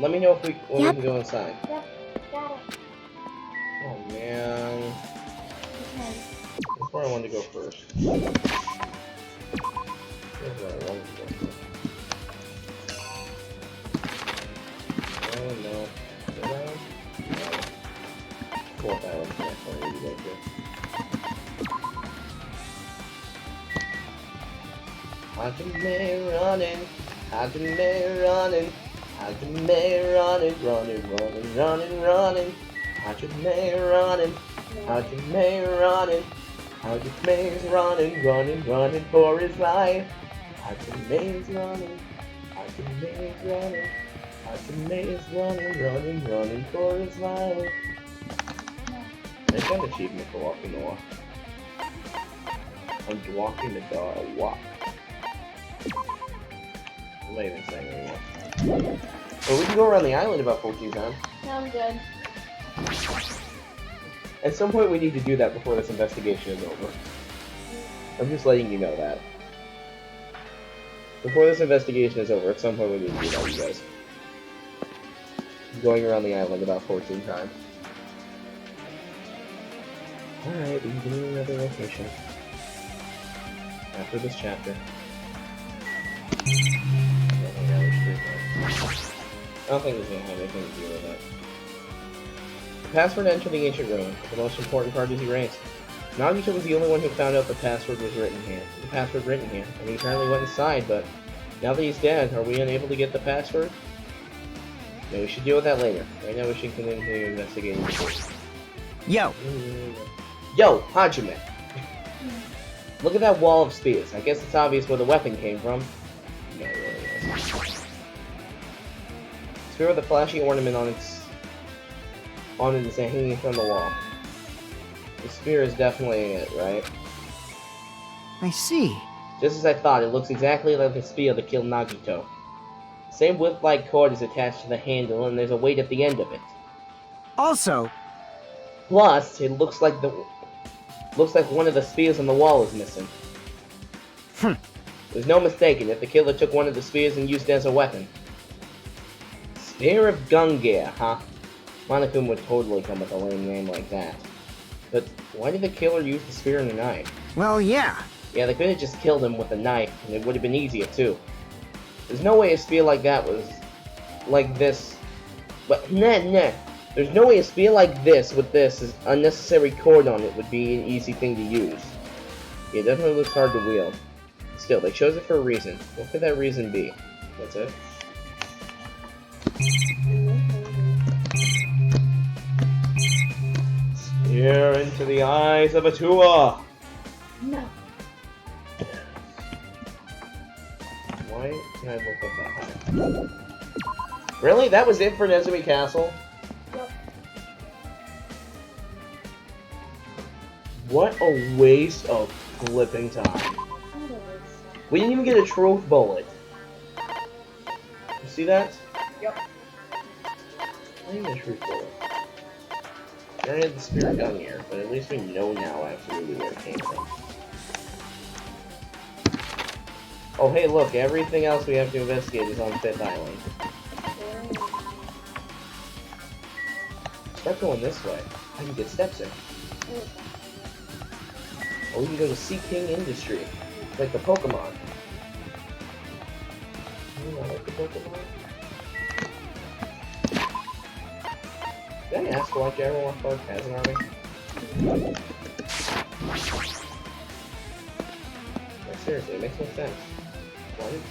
Let me know if when Yep. we can go inside. Yep, got it. Oh man. Okay. That's where I wanted to go first. Here's where I wanted to go first. Oh no. Go down? No. Fourth island. That's where I need to go to. Hajime running. Hajime running. Hajime running, running. Hajime running. Hajime running. Hajime's running for his life. Hajime's running. Hajime's running. Hajime's running for his life. I got an achievement for walking the walk. I'm walking the dog walk. I'm not even saying anymore. Well, we can go around the island about 14 times. Sounds good. At some point we need to do that before this investigation is over. I'm just letting you know that. Before this investigation is over, at some point we need to do that, you guys. Going around the island about 14 times. Alright, we can go to another location. After this chapter. I don't think this is going to have anything to do with that. The password to enter the ancient ruin. The most important part is erased. Nagito was the only one who found out the password was written here. The password written here. And he apparently went inside, but now that he's dead, are we unable to get the password? No, we should deal with that later. Right now we should continue investigating the case. Yo, Yo, Hajime! Look at that wall of spears. I guess it's obvious where the weapon came from. No, it really isn't. Spear with a flashy ornament on it is hanging from the wall. The spear is definitely it, right? I see. Just as I thought, it looks exactly like the spear that killed Nagito. Same whip-like cord is attached to the handle, and there's a weight at the end of it. Also, Plus, it looks like one of the spears on the wall is missing. There's no mistaking it. The killer took one of the spears and used it as a weapon. Spear of Gungear, huh? Monokuma would totally come with a lame name like that. But why did the killer use the spear and the knife? Well, yeah. Yeah, they could have just killed him with a knife, and it would have been easier, too. There's no way a spear like that was... like this. But, nah. There's no way a spear like this, with this unnecessary cord on it, would be an easy thing to use. Yeah, it definitely looks hard to wield. Still, they chose it for a reason. What could that reason be? That's it? Stare into the eyes of Atua! No. Why can I look up that high? Really? That was it for Nezumi Castle? Yep. What a waste of flipping time. We didn't even get a truth bullet. You see that? Yep. Not even a truth bullet. I already had the spirit gun here, but at least we know now absolutely where it came from. Oh hey look, everything else we have to investigate is on 5th Island. Start going this way. I can get steps in. Oh, we can go to Sea King Industry. Like the Pokemon. Oh, I like the Pokemon. Did I ask why Danganronpa Park has an army? Like, seriously, it makes no sense. Why did...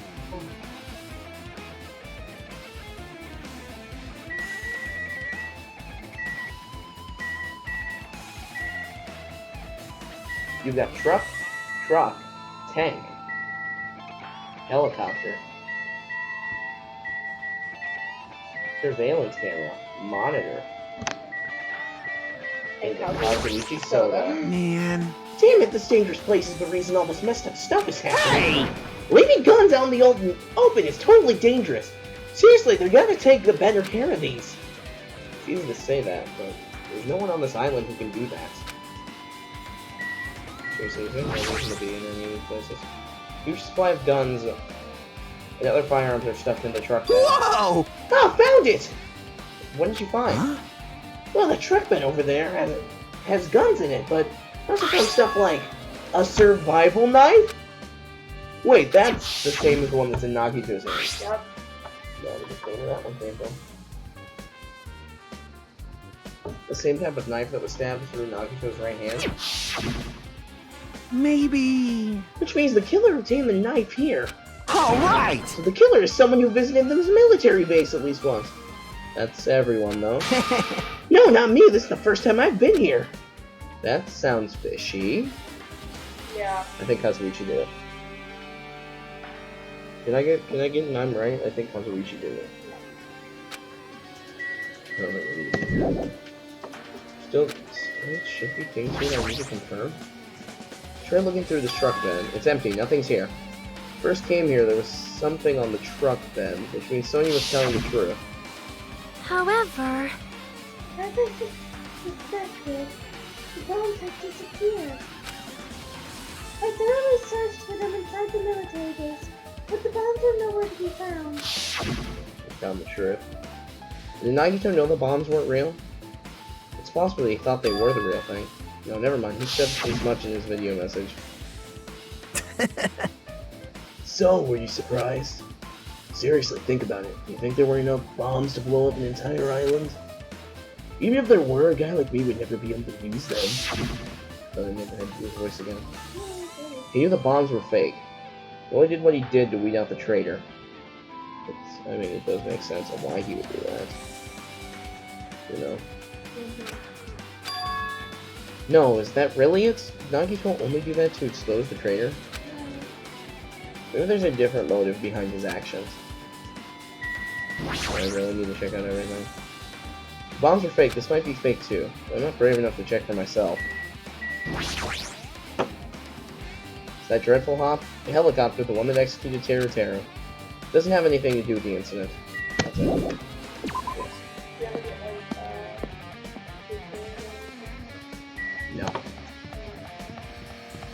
You've got truck, tank, helicopter, surveillance camera, monitor, and Kazuichi Soda. Man. Damn it, this dangerous place is the reason all this messed up stuff is happening. Hey! Leaving guns out in the open is totally dangerous. Seriously, they're gonna take the better care of these. It's easy to say that, but there's no one on this island who can do that. Seriously, there's no reason to be in any of these places. Huge supply of guns and other firearms are stuffed in the truck bed. Whoa! Oh, found it! What did you find? Huh? Well, the truck bed over there has guns in it, but I also found stuff like a survival knife? Wait, that's the same as the one that's in Nagito's hand. Yep. No, we just know where that one came from. The same type of knife that was stabbed through Nagito's right hand. Maybe... Which means the killer obtained the knife here. Alright! So the killer is someone who visited this military base at least once. That's everyone, though. No, not me. This is the first time I've been here. That sounds fishy. Yeah. I think Kazuichi did it. Can I get an I'm right? I think Kazuichi did it. Still should be things here I need to confirm. Try looking through this truck bed. It's empty, nothing's here. First came here, there was something on the truck bed, which means Sonya was telling the truth. However, As I suspected, the bombs had disappeared. I thoroughly searched for them inside the military base, but the bombs were nowhere to be found. We found the truth. Did Nagito know the bombs weren't real? It's possible he thought they were the real thing. No, never mind. He said as much in his video message. So, were you surprised? Seriously, think about it. Do you think there were enough bombs to blow up an entire island? Even if there were, a guy like me would never be able to use them. Oh, I never had to do his voice again. He knew the bombs were fake. He only did what he did to weed out the traitor. I mean, it does make sense on why he would do that. You know? No, is that really it? Did Nagito only do that to expose the traitor? Maybe there's a different motive behind his actions. I really need to check out everything. The bombs are fake. This might be fake too. I'm not brave enough to check for myself. Is that Dreadful Hop? The helicopter, the one that executed Teru Teru. Doesn't have anything to do with the incident. That's it. Yes. No.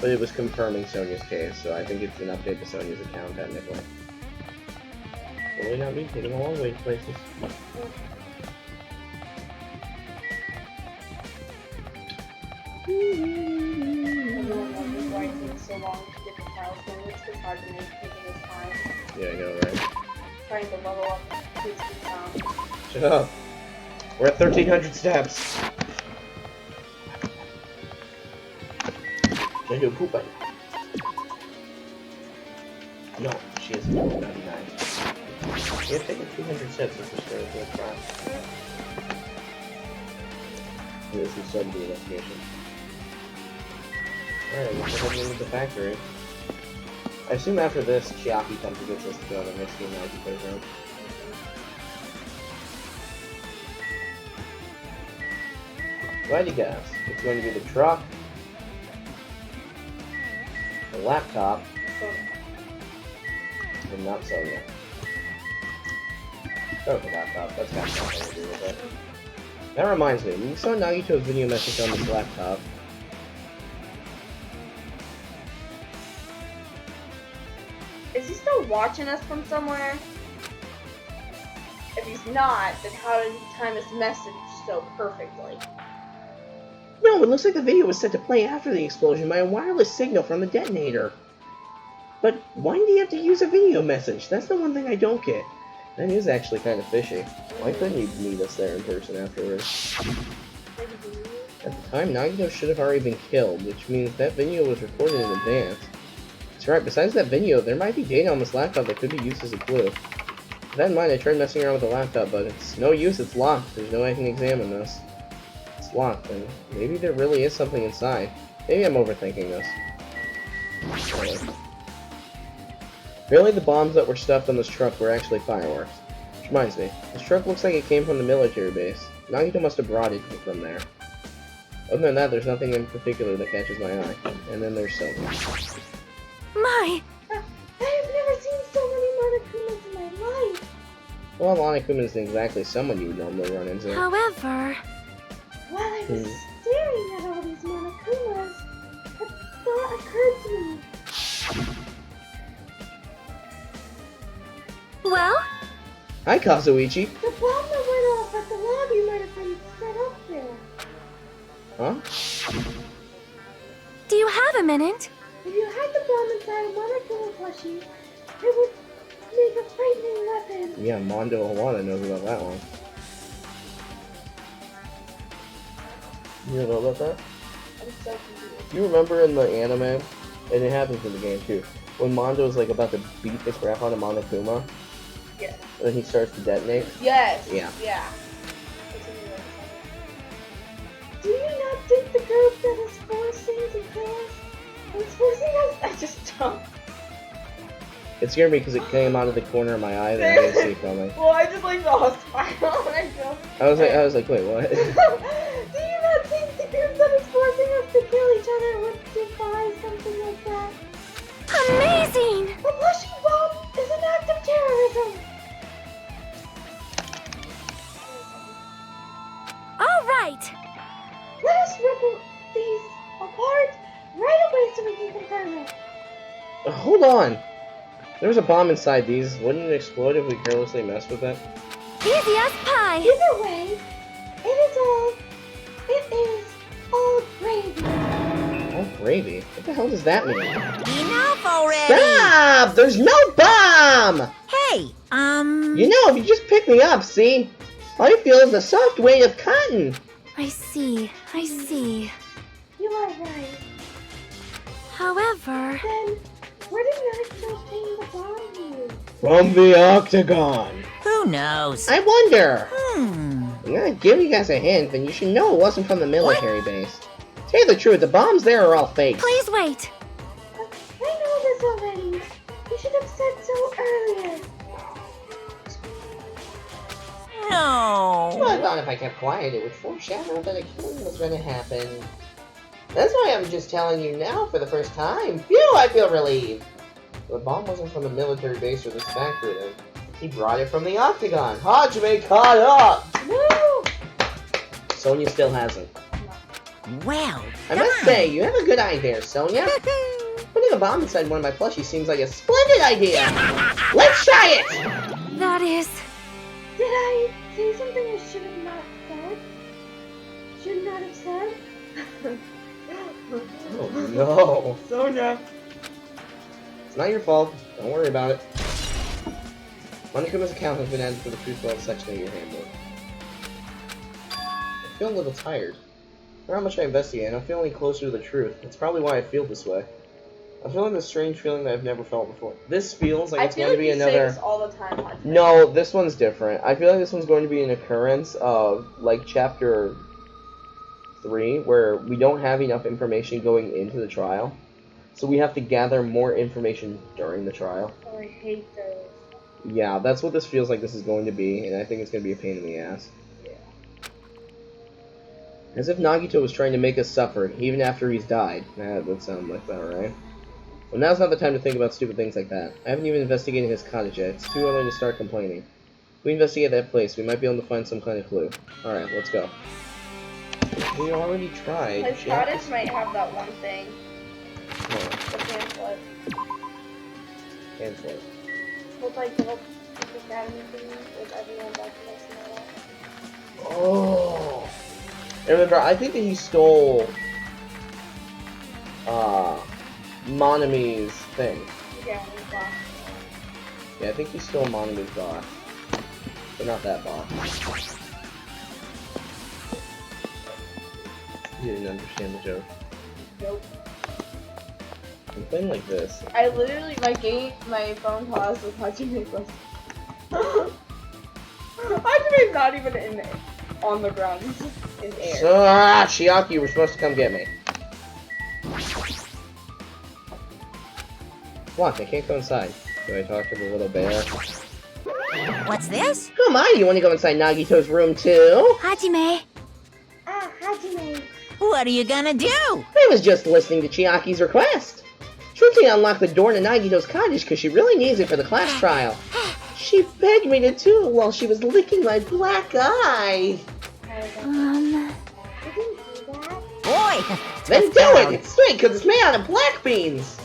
But it was confirming Sonia's case, so I think it's an update to Sonia's account, technically. Really not me taking a long way to places. Everyone wonders why it takes so long to get the files going. It's just hard to make taking this time. Yeah, I know, right? Trying to level up his sound. Shut up. We're at 1,300 steps. Should I do a poop button? No, she is 99. We have taken 200 steps since we started the trial. This is starting the investigation. Alright, we're heading into the factory. I assume after this, Chiaki comes and gets us to go on the Misty and Nike playground. Why'd you guess? It's going to be the truck, the laptop, and not Sonia. Go with the laptop, that's got something to do with it. That reminds me, we saw Nagito's video message on this laptop. Is he still watching us from somewhere? If he's not, then how did he time his message so perfectly? No, it looks like the video was set to play after the explosion by a wireless signal from the detonator. But why did he have to use a video message? That's the one thing I don't get. That is actually kind of fishy. Why couldn't he meet us there in person afterwards? At the time, Nagito should have already been killed, which means that video was recorded in advance. That's right, besides that video, there might be data on this laptop that could be used as a clue. With that in mind, I tried messing around with the laptop, but it's no use, it's locked. There's no way I can examine this. It's locked, and maybe there really is something inside. Maybe I'm overthinking this. Apparently the bombs that were stuffed on this truck were actually fireworks. Which reminds me, this truck looks like it came from the military base. Nagito must have brought it from there. Other than that, there's nothing in particular that catches my eye. And then there's Sonia. My! I have never seen so many Monokumas in my life. Well, Monokuma isn't exactly someone you would normally run into. However... While I was staring at all these Monokumas, a thought occurred to me. Well? Hi, Kazuichi. The bomb that went off at the lobby might have been set up there. Huh? Do you have a minute? If you had the bomb inside a Monokuma plushie, it would make a frightening weapon. Yeah, Mondo Awana knows about that one. You know about that? I'm so confused. You remember in the anime, and it happens in the game too, when Mondo's like about to beat the crap out of Monokuma, Yes. and then he starts to detonate? Yes. Yeah. Yeah. Do you not think the group that is forcing to kill us is forcing us? I just don't. It scared me because it came out of the corner of my eye that I didn't see coming. Well, I just like saw a spiral and I just. I was like, wait, what? Do you not think the group that is forcing us to kill each other would defy something like that? Amazing! A plushie bomb is an act of terrorism! Alright! Let us rip these apart right away so we can confirm it. Hold on! There was a bomb inside these. Wouldn't it explode if we carelessly messed with it? Easy as pie! Either way, it is all gravy. Oh, gravy. What the hell does that mean? Enough already! Stop! There's no bomb! Hey, You know, if you just pick me up, see? All I feel is the soft weight of cotton. I see. You are right. However... Then, where did Nagito obtain the bomb to? From the Octagon. who knows? I wonder. Hmm. I'm gonna give you guys a hint, and you should know it wasn't from the military base. Tell you the truth, the bombs there are all fake. Please wait! I know this already. You should have said so earlier. No. Well, I thought if I kept quiet, it would foreshadow that a killing was gonna happen. That's why I'm just telling you now for the first time. Phew, I feel relieved. The bomb wasn't from the military base or this factory then. He brought it from the Octagon. Hajime caught up! Woo! Sonya still hasn't. Well I must say, you have a good eye there, Sonia. Putting a bomb inside one of my plushies seems like a splendid idea. Let's try it! That is... Did I say something I should have not said? Should not have said? Oh no. Sonia. It's not your fault. Don't worry about it. Monokuma's account has been added to the Truth World section of your handbook. I feel a little tired. For how much I investigate, I'm feeling closer to the truth. That's probably why I feel this way. I'm feeling this strange feeling that I've never felt before. This feels like it's going to be another... I feel like you say this all the time. Hajime. No, this one's different. I feel like this one's going to be an occurrence of, like, chapter 3, where we don't have enough information going into the trial. So we have to gather more information during the trial. Oh, I hate those. Yeah, that's what this feels like this is going to be, and I think it's going to be a pain in the ass. Yeah. As if Nagito was trying to make us suffer, even after he's died. That would sound like that, right? Well, now's not the time to think about stupid things like that. I haven't even investigated his cottage yet. It's too early to start complaining. If we investigate that place, we might be able to find some kind of clue. Alright, let's go. We already tried. His cottage might have that one thing. Oh, The pamphlet. cancel it. With like little academy thing with everyone documents and all that. Oh! And remember, I think that he stole... Monami's thing. Yeah, in the box. Yeah, I think he stole Monami's box. But not that box. You didn't understand the joke. Nope. I'm playing like this. I literally, my phone paused with Hajime Quest. Hajime's not even on the ground, he's just in air. So, Chiaki, you were supposed to come get me. What? I can't go inside. Do I talk to the little bear? What's this? Who am I? You want to go inside Nagito's room too? Hajime. Ah, Hajime. What are you gonna do? I was just listening to Chiaki's request. Shruti unlocked the door to Nagito's cottage because she really needs it for the class trial. She begged me to do it while she was licking my black eye. You didn't do that. Boy! Then tough do crowd. it! It's sweet because it's made out of black beans!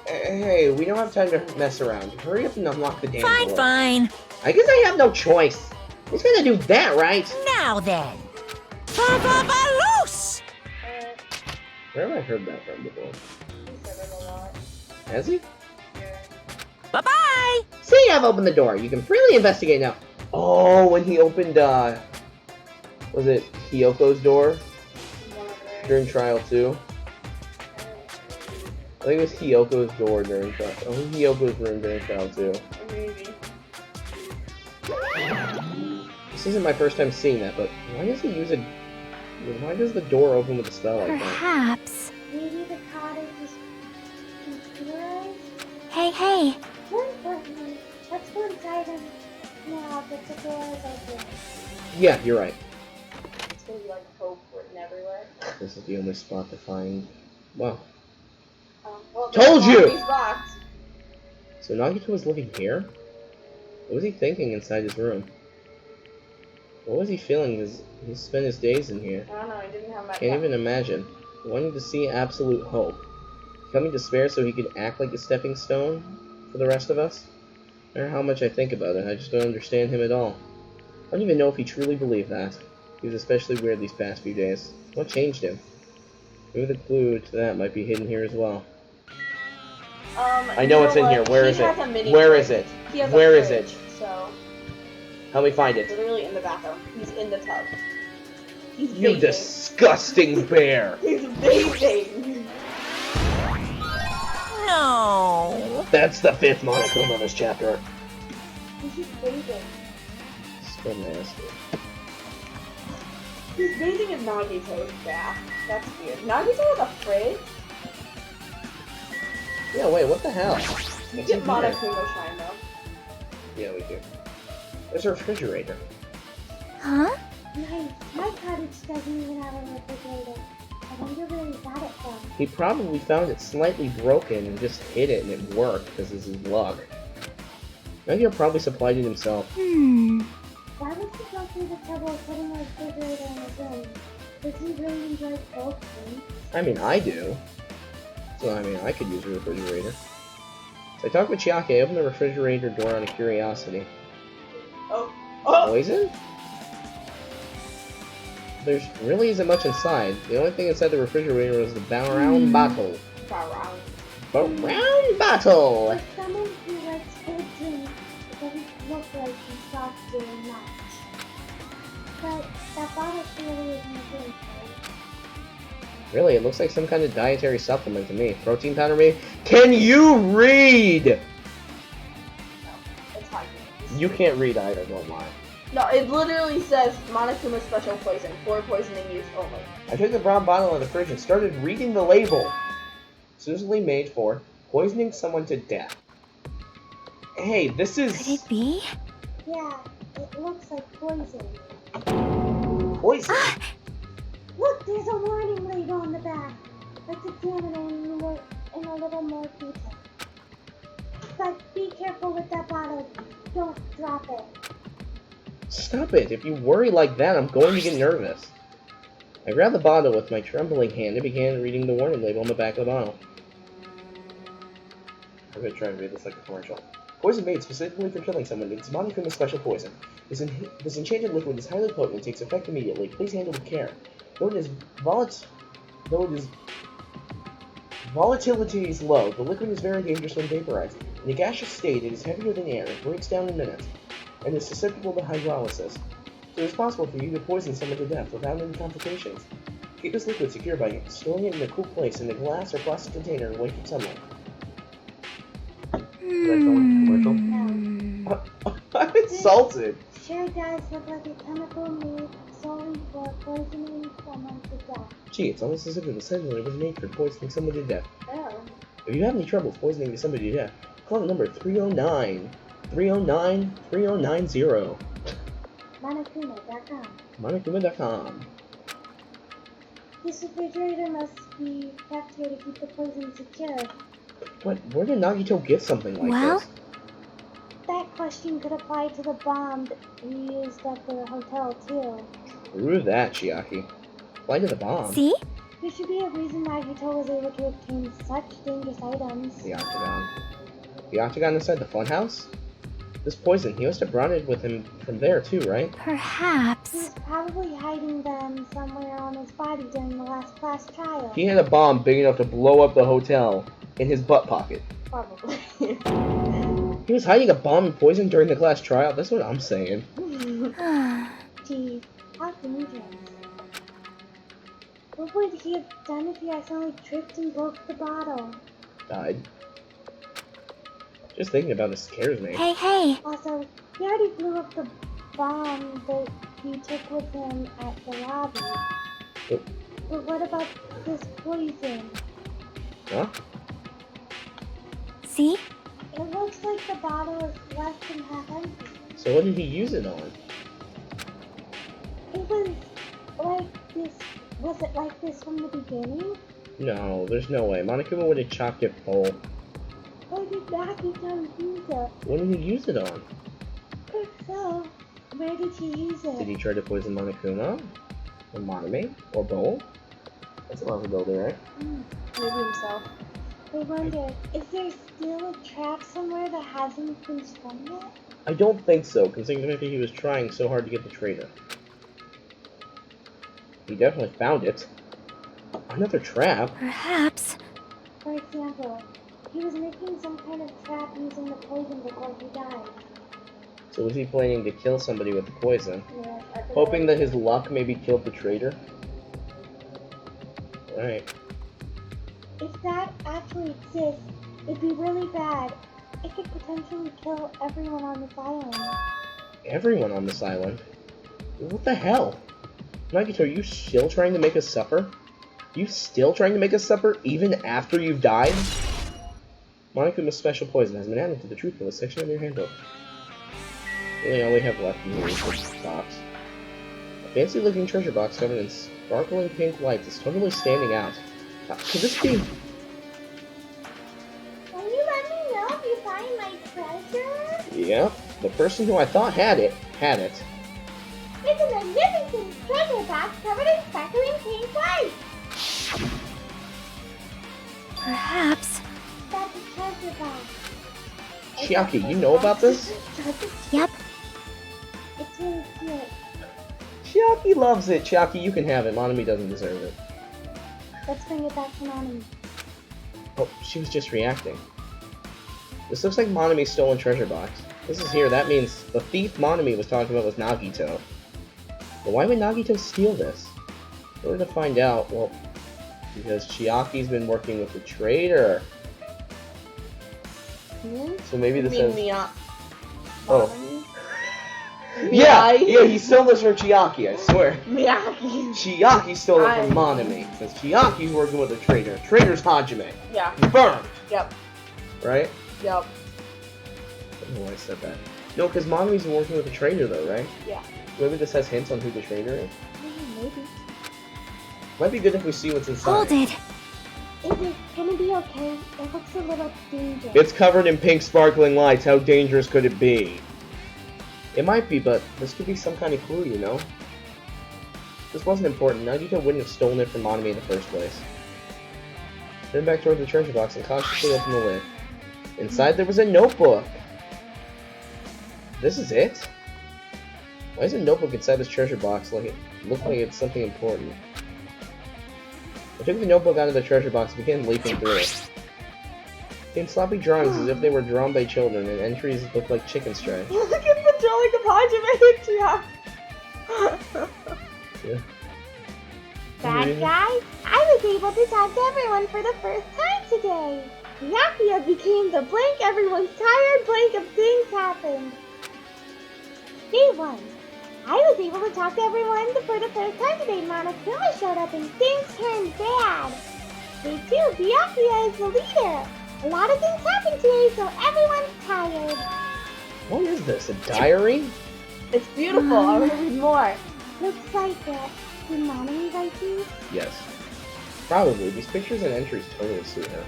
Hey, we don't have time to mess around. Hurry up and unlock the damn Fine, door. fine. I guess I have no choice. He's gonna do that, right? Now then. Loose! Where have I heard that from before? He said it a lot. Has he? Bye-bye! See, I've opened the door. You can freely investigate now. Oh, when he opened, was it Hiyoko's door during trial 2? I think it was Hiyoko's door during trial. Oh, Hiyoko's room during trial 2. Maybe. This isn't my first time seeing that, but why does he use a... Why does the door open with a spell like that? Perhaps. Maybe the cottage is computerized? Hey. More importantly, let's go inside and now that the door is open. Yeah, you're right. It's gonna be like hope written everywhere. This is the only spot to find... Wow. Well, Told you! He's locked. So Nagito was living here? What was he thinking inside his room? What was he feeling as he spent his days in here? I don't know, he didn't have much. Can't even imagine. Wanting to see absolute hope. Becoming despair so he could act like a stepping stone for the rest of us? No matter how much I think about it, I just don't understand him at all. I don't even know if he truly believed that. He was especially weird these past few days. What changed him? Maybe the clue to that might be hidden here as well. I know it's in here. Where is it? Where is it? Where is it? So, Help me find it. literally in the bathroom. He's in the tub. He's You bathing. disgusting bear! He's bathing. No. That's the 5th Monokuma of this chapter. He's just bathing. So nasty. He's bathing in Nagito's bath. That's weird. Nagito has a fridge? Yeah, wait, what the hell? You What's get in here? Monokuma shine though. Yeah, we do. There's a refrigerator. Huh? Nice. My cottage doesn't even have a refrigerator. I wonder where he got it from. He probably found it slightly broken and just hid it and it worked because this is luck. Nagito probably supplied it himself. Why would he go through the trouble of putting a refrigerator in his room? Does he really enjoy cold drinks? I mean, I do. So, I mean, I could use a refrigerator. So I talked with Chiaki. I opened the refrigerator door on a curiosity. Oh. Poison? There's really isn't much inside. The only thing inside the refrigerator was the brown bottle. Brown bottle! For someone who likes cold drinks, it doesn't look like he stopped very much. But that bottle clearly isn't a drink, right? Really, it looks like some kind of dietary supplement to me. Protein powder, maybe? Can you read? No, it's fine. You can't read either, don't lie. No, it literally says Monokuma special poison for poisoning use only. I took the brown bottle out of the fridge and started reading the label. Suitably made for poisoning someone to death. Hey, this Could is it be? Yeah, it looks like poison. poison. Look, there's a warning label on the back. Let's examine it in a little more detail. But be careful with that bottle. Don't drop it. Stop it. If you worry like that, I'm going to get nervous. I grabbed the bottle with my trembling hand and began reading the warning label on the back of the bottle. I'm going to try and read this like a commercial. Poison made specifically for killing someone. It's Monokuma's special poison. This enchanted liquid is highly potent and takes effect immediately. Please handle with care. Though it is volatility is low, the liquid is very dangerous when vaporized. In a gaseous state, it is heavier than air, it breaks down in minutes, and is susceptible to hydrolysis. So it is possible for you to poison someone to death without any complications. Keep this liquid secure by storing it in a cool place in a glass or plastic container away from sunlight. I'm insulted! Sure does look like a chemical made solely for poisoning someone to death. Gee, it's almost as if it was said that it was made for poisoning someone to death. Oh. If you have any trouble poisoning somebody to death, call the number 309 309 3090. Monokuma.com. Monokuma.com. This refrigerator must be kept here to keep the poison secure. But where did Nagito get something like Well? this? That question could apply to the bomb we used at the hotel, too. True that, Chiaki. Apply to the bomb. See? There should be a reason Nagito was able to obtain such dangerous items. The octagon. The octagon inside the funhouse? This poison, he must have brought it with him from there too, right? He Perhaps. was probably hiding them somewhere on his body during the last class trial. He had a bomb big enough to blow up the hotel in his butt pocket. Probably. He was hiding a bomb and poison during the class trial? That's what I'm saying. Geez, how dangerous. What would he have done if he accidentally tripped and broke the bottle? Died. Just thinking about it scares me. Hey. Also, he already blew up the bomb that he took with him at the lobby. Yep. But what about this poison? Huh? See? It looks like the bottle is less than half empty. So what did he use it on? It was like this. Was it like this from the beginning? No, there's no way. Monokuma would have chopped it full. Or did Nagito use it? What did he use it on? If so, where did he use it? Did he try to poison Monokuma? Or Monome? Or both? That's a possibility, right? Maybe himself. I wonder, is there still a trap somewhere that hasn't been sprung yet? I don't think so, considering that he was trying so hard to get the traitor. He definitely found it. Another trap? Perhaps. For example, he was making some kind of trap using the poison before he died. So was he planning to kill somebody with the poison? Yeah, Hoping that his luck maybe killed the traitor? Alright. If that actually exists, it'd be really bad. It could potentially kill everyone on this island. Everyone on this island? What the hell? Nagito, are you still trying to make us suffer? You still trying to make us suffer even after you've died? Monokuma's special poison has been added to the truthfulness section of your handbook. Really all we have left in here is this box. A fancy looking treasure box covered in sparkling pink lights is totally standing out. Could this be... Will you let me know if you find my treasure? Yep, the person who I thought had it, had it. It's a magnificent and treasure box covered in sparkling pink light. Perhaps. That's a treasure box. Chiaki, you know about this? Yep. It's really cute. Chiaki loves it. Chiaki, you can have it. Monami doesn't deserve it. Let's bring it back to Nanami. Oh, she was just reacting. This looks like Monami's stolen treasure box. This is here. That means the thief Monami was talking about was Nagito. But why would Nagito steal this? In order to find out, well, because Chiaki's been working with the traitor. So maybe this says... Oh. Yeah, he stole this from Chiaki, I swear. Miyaki. Chiaki stole it from Monami. Since Chiaki's working with a traitor. Traitor's Hajime. Yeah. Confirmed. Yep. Right? Yep. I don't know why I said that. No, because Monami's working with a traitor though, right? Yeah. Maybe this has hints on who the traitor is. Maybe. Might be good if we see what's inside. Hold it. Is it gonna be okay? It looks a little dangerous. It's covered in pink sparkling lights. How dangerous could it be? It might be, but this could be some kind of clue, you know? This wasn't important. Nagito wouldn't have stolen it from Monami in the first place. Turn back towards the treasure box and cautiously open the lid. Inside there was a notebook. This is it? Why is a notebook inside this treasure box like it looks like it's something important? I took the notebook out of the treasure box and began leafing through it. In sloppy drawings as if they were drawn by children, and entries looked like chicken stripes. Look at the drawing of Hajime. Yeah. Bad guy, I was able to talk to everyone for the first time today. Yakuya became the blank everyone's tired blank of things happened. Day 1. I was able to talk to everyone for the first time today. Monokuma showed up and things turned bad. Day 2. Byakuya is the leader. A lot of things happened today, so everyone's tired. What is this? A diary? It's beautiful. I want to read more. Looks like it. Did Nanami write these? Yes. Probably. These pictures and entries totally suit her.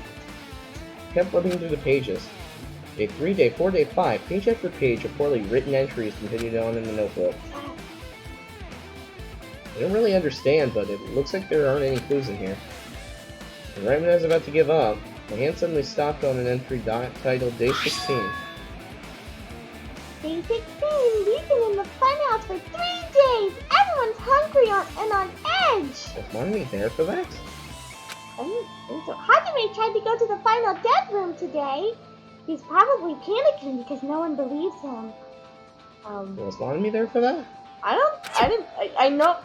Kept flipping through the pages. Day 3, Day 4, Day 5. Page after page of poorly written entries continued on in the notebook. I don't really understand, but it looks like there aren't any clues in here. And right when I was about to give up, my hand suddenly stopped on an entry titled Day 16. Day 16. We've been in the funhouse for 3 days. Everyone's hungry and on edge. Was Monami there for that? I don't think so. Hajime tried to go to the final death room today. He's probably panicking because no one believes him. Was Monami there for that? I know.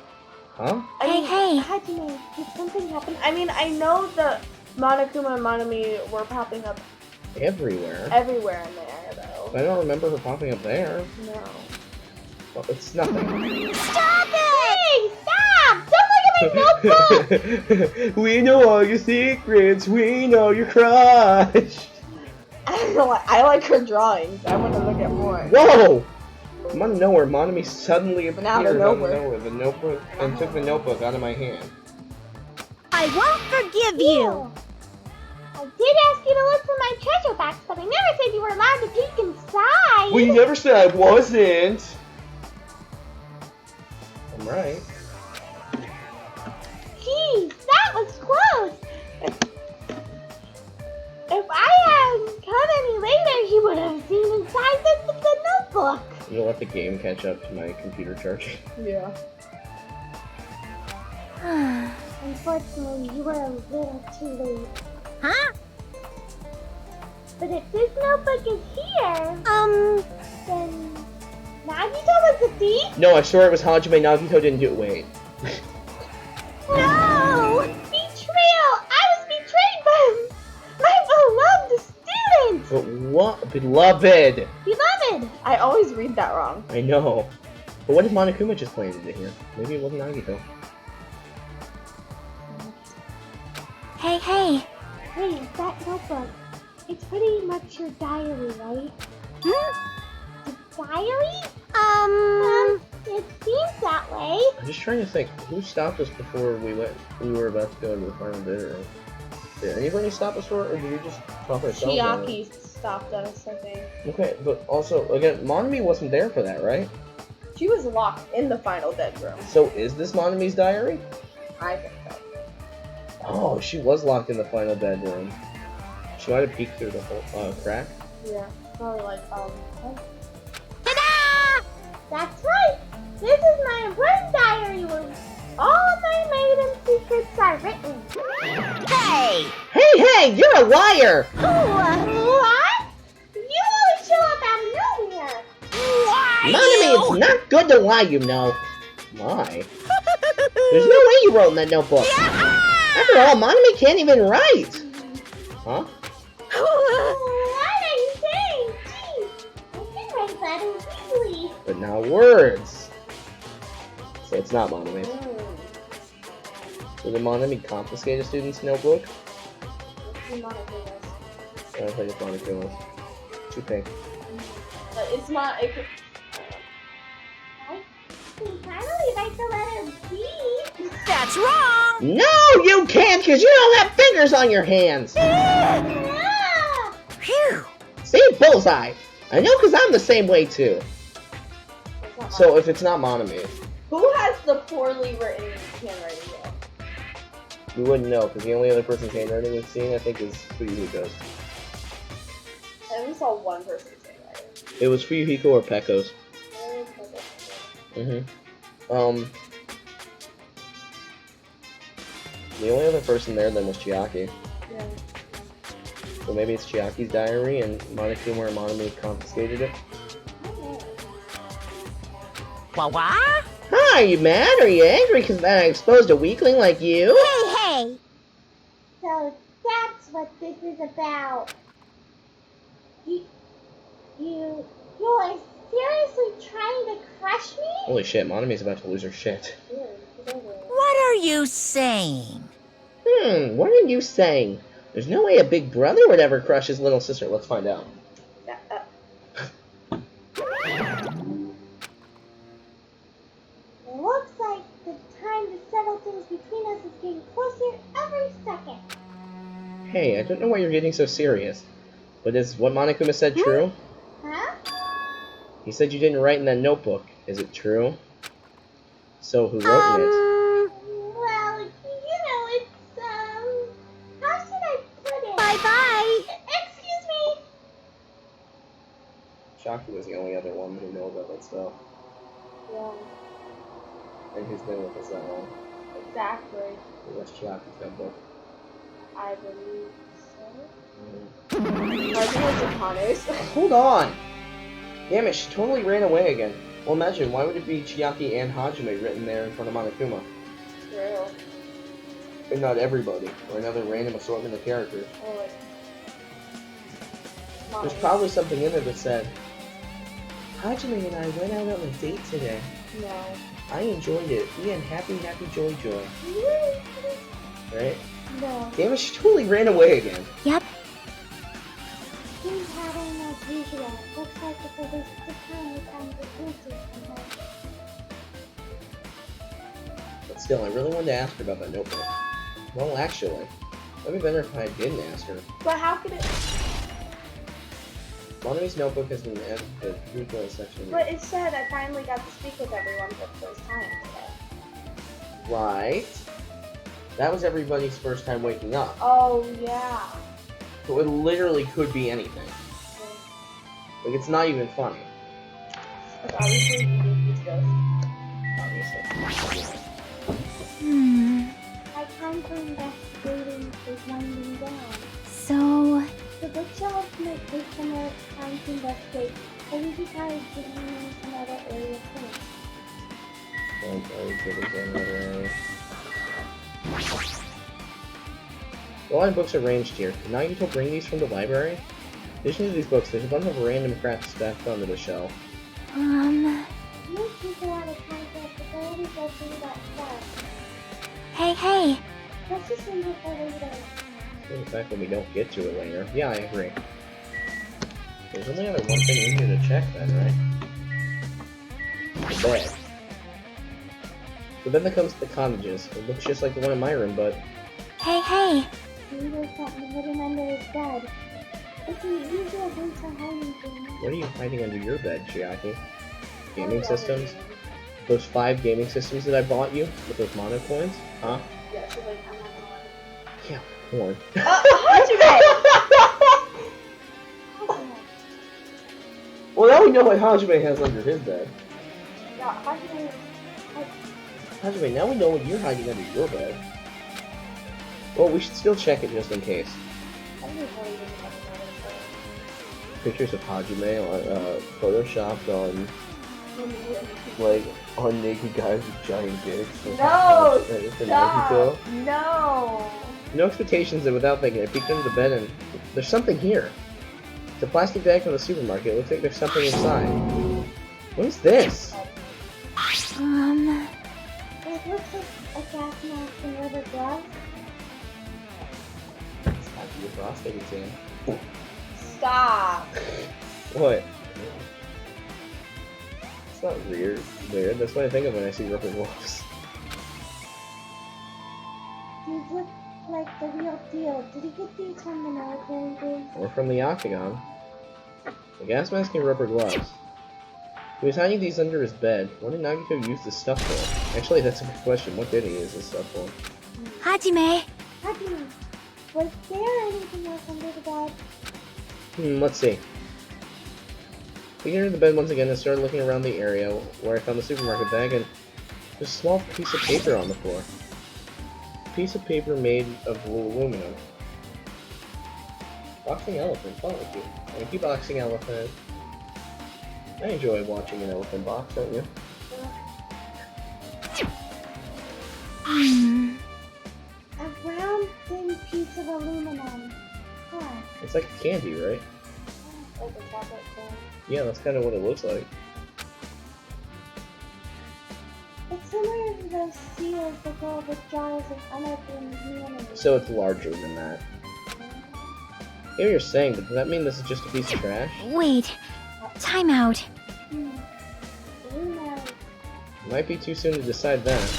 Huh? Hey. Hajime, did something happen? I mean, I know that Monokuma and Monami were popping up Everywhere. everywhere in there, though. I don't remember her popping up there. No. Well, it's nothing. Stop it! Hey, stop! Don't look at my notebook! We know all your secrets. We know your crush. I like her drawings. I want to look at more. Whoa! From out of nowhere, Monami suddenly appeared out of out of nowhere. nowhere, the notebook, and took the notebook out of my hand. I won't forgive you. I did ask you to look for my treasure box, but I never said you were allowed to peek inside. Well, you never said I wasn't. I'm right. Jeez, that was close. If I hadn't come any later, you would have seen inside the notebook. You'll let the game catch up to my computer charging. Yeah. Unfortunately, you were a little too late. Huh? But if this notebook is here, then Nagito was the thief? No, I swear it was Hajime. Nagito didn't do it. Wait. No! Betrayal! I was betrayed by my beloved student! But what? Beloved! Beloved! I always read that wrong. I know. But what if Monokuma just planted it here? Maybe it wasn't Nagito. Hey. Hey, that notebook. It's pretty much your diary, right? Hmm? The diary? It seems that way. I'm just trying to think. Who stopped us before we were about to go to the final dinner room? Did anybody stop us for it, or did we just talk ourselves out of it? Chiaki stopped us, I think. Okay, but also, again, Monami wasn't there for that, right? She was locked in the final bedroom. So is this Monomi's diary? I think so. Oh, she was locked in the final bedroom. She might have peeked through the whole crack. Yeah. Probably like, oh. Ta-da! That's right. This is my important diary where all my maiden secrets are written. Hey! Hey, you're a liar! What? You always show up out of nowhere. Why? Monomi, it's not good to lie, you know. My. There's no way you wrote in that notebook. After all, Monomi can't even write. Huh? What are you saying? Gee, I can write letters easily. But not words. So it's not Monomi. So did Monomi confiscate a student's notebook? I don't think it's Monomi. Too pink. But it's not. It could, I can finally write the letter B. That's wrong! No, you can't, because you don't have fingers on your hands. Ah! Phew! See, bullseye. I know, because I'm the same way too. it's not So if it's not Monomi, who has the poorly written handwriting though? we wouldn't know, because the only other person's handwriting we've seen, I think, is Fuyuhiko's. I only saw one person's handwriting. It was Fuyuhiko or Pekko's. The only other person there then was Chiaki. Yeah. So maybe it's Chiaki's diary and Monokuma or Monomi confiscated it. What? Hi, are you mad? Are you angry because I exposed a weakling like you? Hey! So that's what this is about. You're seriously trying to crush me? Holy shit, Monomi's about to lose her shit. What are you saying? What are you saying? There's no way a big brother would ever crush his little sister. Let's find out. It looks like the time to settle things between us is getting closer every second. Hey, I don't know why you're getting so serious. But is what Monokuma said true? Huh? He said you didn't write in that notebook. Is it true? So who wrote in it? Well, it's, how should I put it? Bye-bye! Excuse me! Shocky was the only other one who knows about that stuff. Yeah. And who's been with us that long? Exactly. What's Chiaki's notebook? I believe so. I think it's Akane's. Hold on! Damn it, she totally ran away again. Well, imagine, why would it be Chiaki and Hajime written there in front of Monokuma? True. And not everybody, or another random assortment of characters. Oh, like, There's probably something in there that said, Hajime and I went out on a date today. no. I enjoyed it. We had happy, joy. Right? No. Damn it, she totally ran away again. Yep. Things happen as usual. Looks like it's a waste of time with answers from her. But still, I really wanted to ask her about that notebook. Well, actually, that'd be better if I didn't ask her. But how could it? Monomi's notebook has been added to the Rico section. But it said I finally got to speak with everyone for the first time today. Right. That was everybody's first time waking up. Oh yeah. So it literally could be anything. Like, it's not even funny. Because obviously he's ghost. Obviously. My time for investigating is winding down. So, The bookshelf might take some more time to investigate, but we'd be tired giving me some other area first. A lot of books are arranged here. Did Nagito bring these from the library? In addition to these books, there's a bunch of random crap stacked onto the shelf. Most people out of contact, but I already go through that stuff. hey. Let's just leave it for later. The fact that we don't get to it later. Yeah, I agree. There's only other one thing in here to check then, right? The bed. So then there comes the cottages. It looks just like the one in my room, but Hey. Maybe there's something hidden under his bed. It's an easier winter hiding thing. what are you hiding under your bed, Chiaki? gaming systems. Those 5 gaming systems that I bought you with those mono coins, huh? Yeah, she's like, I'm not Yeah, porn. Hajime! Well, now we know what Hajime has under his bed. Yeah, Hajime. Hajime, now we know what you're hiding under your bed. Well, we should still check it just in case. Pictures of Hajime photoshopped on, like, on naked guys with giant dicks. No! For Stop! Naruto. No! No expectations, and without thinking, I peeked under the bed and there's something here. It's a plastic bag from the supermarket. It looks like there's something inside. What is this? It looks like a gas mask and rubber gloves. It's time for your prostate exam. Stop! What? It's not weird. Weird. That's what I think of when I see rubber gloves. These look like the real deal. Did he get these from the military base? Or from the Octagon. A gas mask and rubber gloves. He was hiding these under his bed. What did Nagito use this stuff for? Actually, that's a good question. What did he use this stuff for? Hajime. Hajime, was there anything else under the bed? Let's see. Peeking under the bed once again and started looking around the area where I found the supermarket bag and there's a small piece of paper on the floor. A piece of paper made of aluminum. Boxing elephant, fun with you. Thank you, boxing elephant. I enjoy watching an elephant box, don't you? A round, thin piece of aluminum. Huh. It's like candy, right? Like a chocolate cone. Yeah, that's kind of what it looks like. It's similar to those seals that go with jars of unopened mayonnaise. So it's larger than that. I hear what you're saying, but does that mean this is just a piece of trash? Wait. Time out. Who knows? Might be too soon to decide that.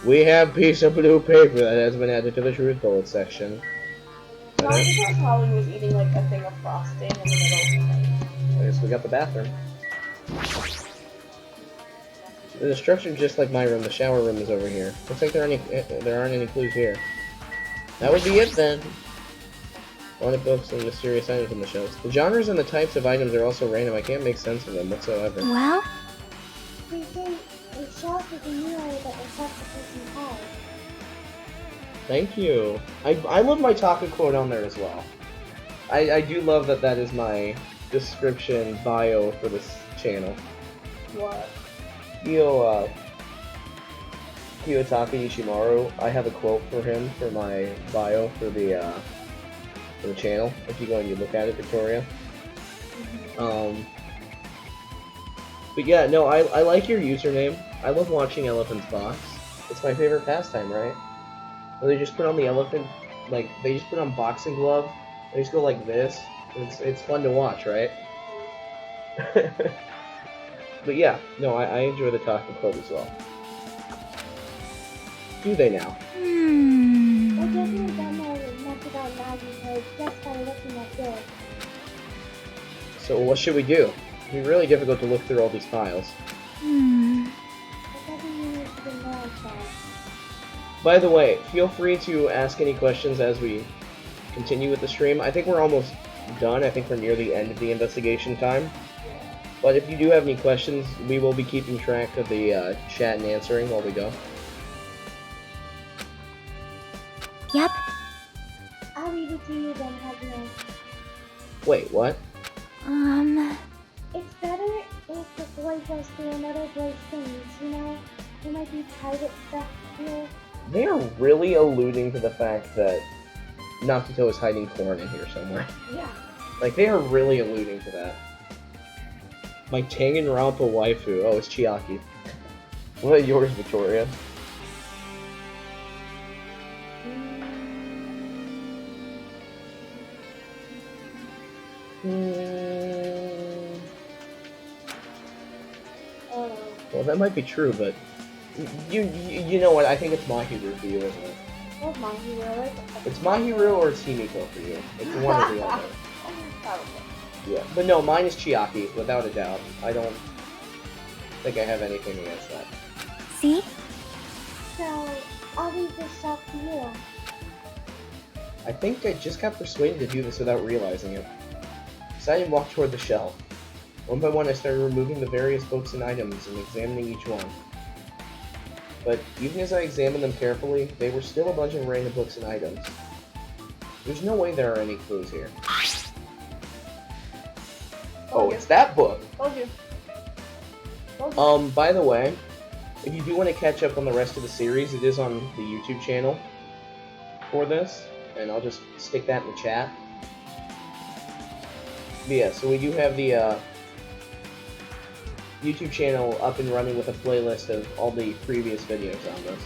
We have a piece of blue paper that has been added to the truth bullet section. Nagito probably was eating like a thing of frosting in the middle of the night. I guess we got the bathroom. There's a structure just like my room. The shower room is over here. Looks like there aren't any clues here. That would be it then. Wanted books and mysterious items on the shelves. The genres and the types of items are also random. I can't make sense of them whatsoever. Well, They say a shelf is a mirror that reflects a person's heart. Thank you. I love my Taka quote on there as well. I do love that that is my description bio for this channel. What? Kiyotaka Ishimaru, I have a quote for him for my bio for the channel. If you go and you look at it, Victoria. But yeah, no, I like your username. I love watching Elephant's Box. It's my favorite pastime, right? Where they just put on the elephant, like, they just put on boxing glove, they just go like this. It's fun to watch, right? But yeah, no, I enjoy the Taka Club as well. Do they now? I definitely don't know much about Nagito just by looking at this. So what should we do? It'd be really difficult to look through all these files. It doesn't mean we should ignore that. By the way, feel free to ask any questions as we continue with the stream. I think we're almost done. I think we're near the end of the investigation time. But if you do have any questions, we will be keeping track of the chat and answering while we go. Yep. I'll leave it to you then, Hajime. Wait, what? It's better if the boy goes through another boy's things, you know? There might be private stuff here. They are really alluding to the fact that Nakito is hiding porn in here somewhere. Yeah. Like, they are really alluding to that. My Danganronpa waifu. Oh, it's Chiaki. What about yours, Victoria? Well, that might be true, but you know what? I think it's Mahiru for you, isn't it? What's my hero? It's Mahiru or it's Himiko for you. It's one or the other. Yeah, but no, mine is Chiaki, without a doubt. I don't think I have anything against that. See? So, I'll leave this up to you. I think I just got persuaded to do this without realizing it. Decided to walk toward the shelf. One by one I started removing the various books and items and examining each one. But even as I examined them carefully, they were still a bunch of random books and items. There's no way there are any clues here. Oh, it's that book! Told you. By the way, if you do want to catch up on the rest of the series, it is on the YouTube channel for this, and I'll just stick that in the chat. But yeah, so we do have the YouTube channel up and running with a playlist of all the previous videos on this.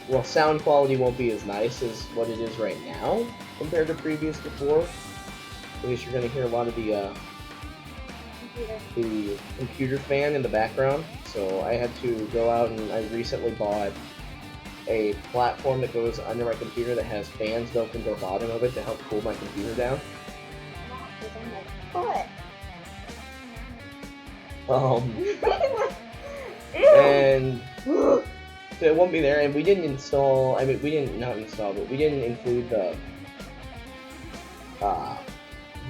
Well, sound quality won't be as nice as what it is right now compared to previous before. At least you're going to hear a lot of the computer fan in the background. So I had to go out and I recently bought a platform that goes under my computer that has fans built into the bottom of it to help cool my computer down. What? And so it won't be there, and we didn't install, we didn't include the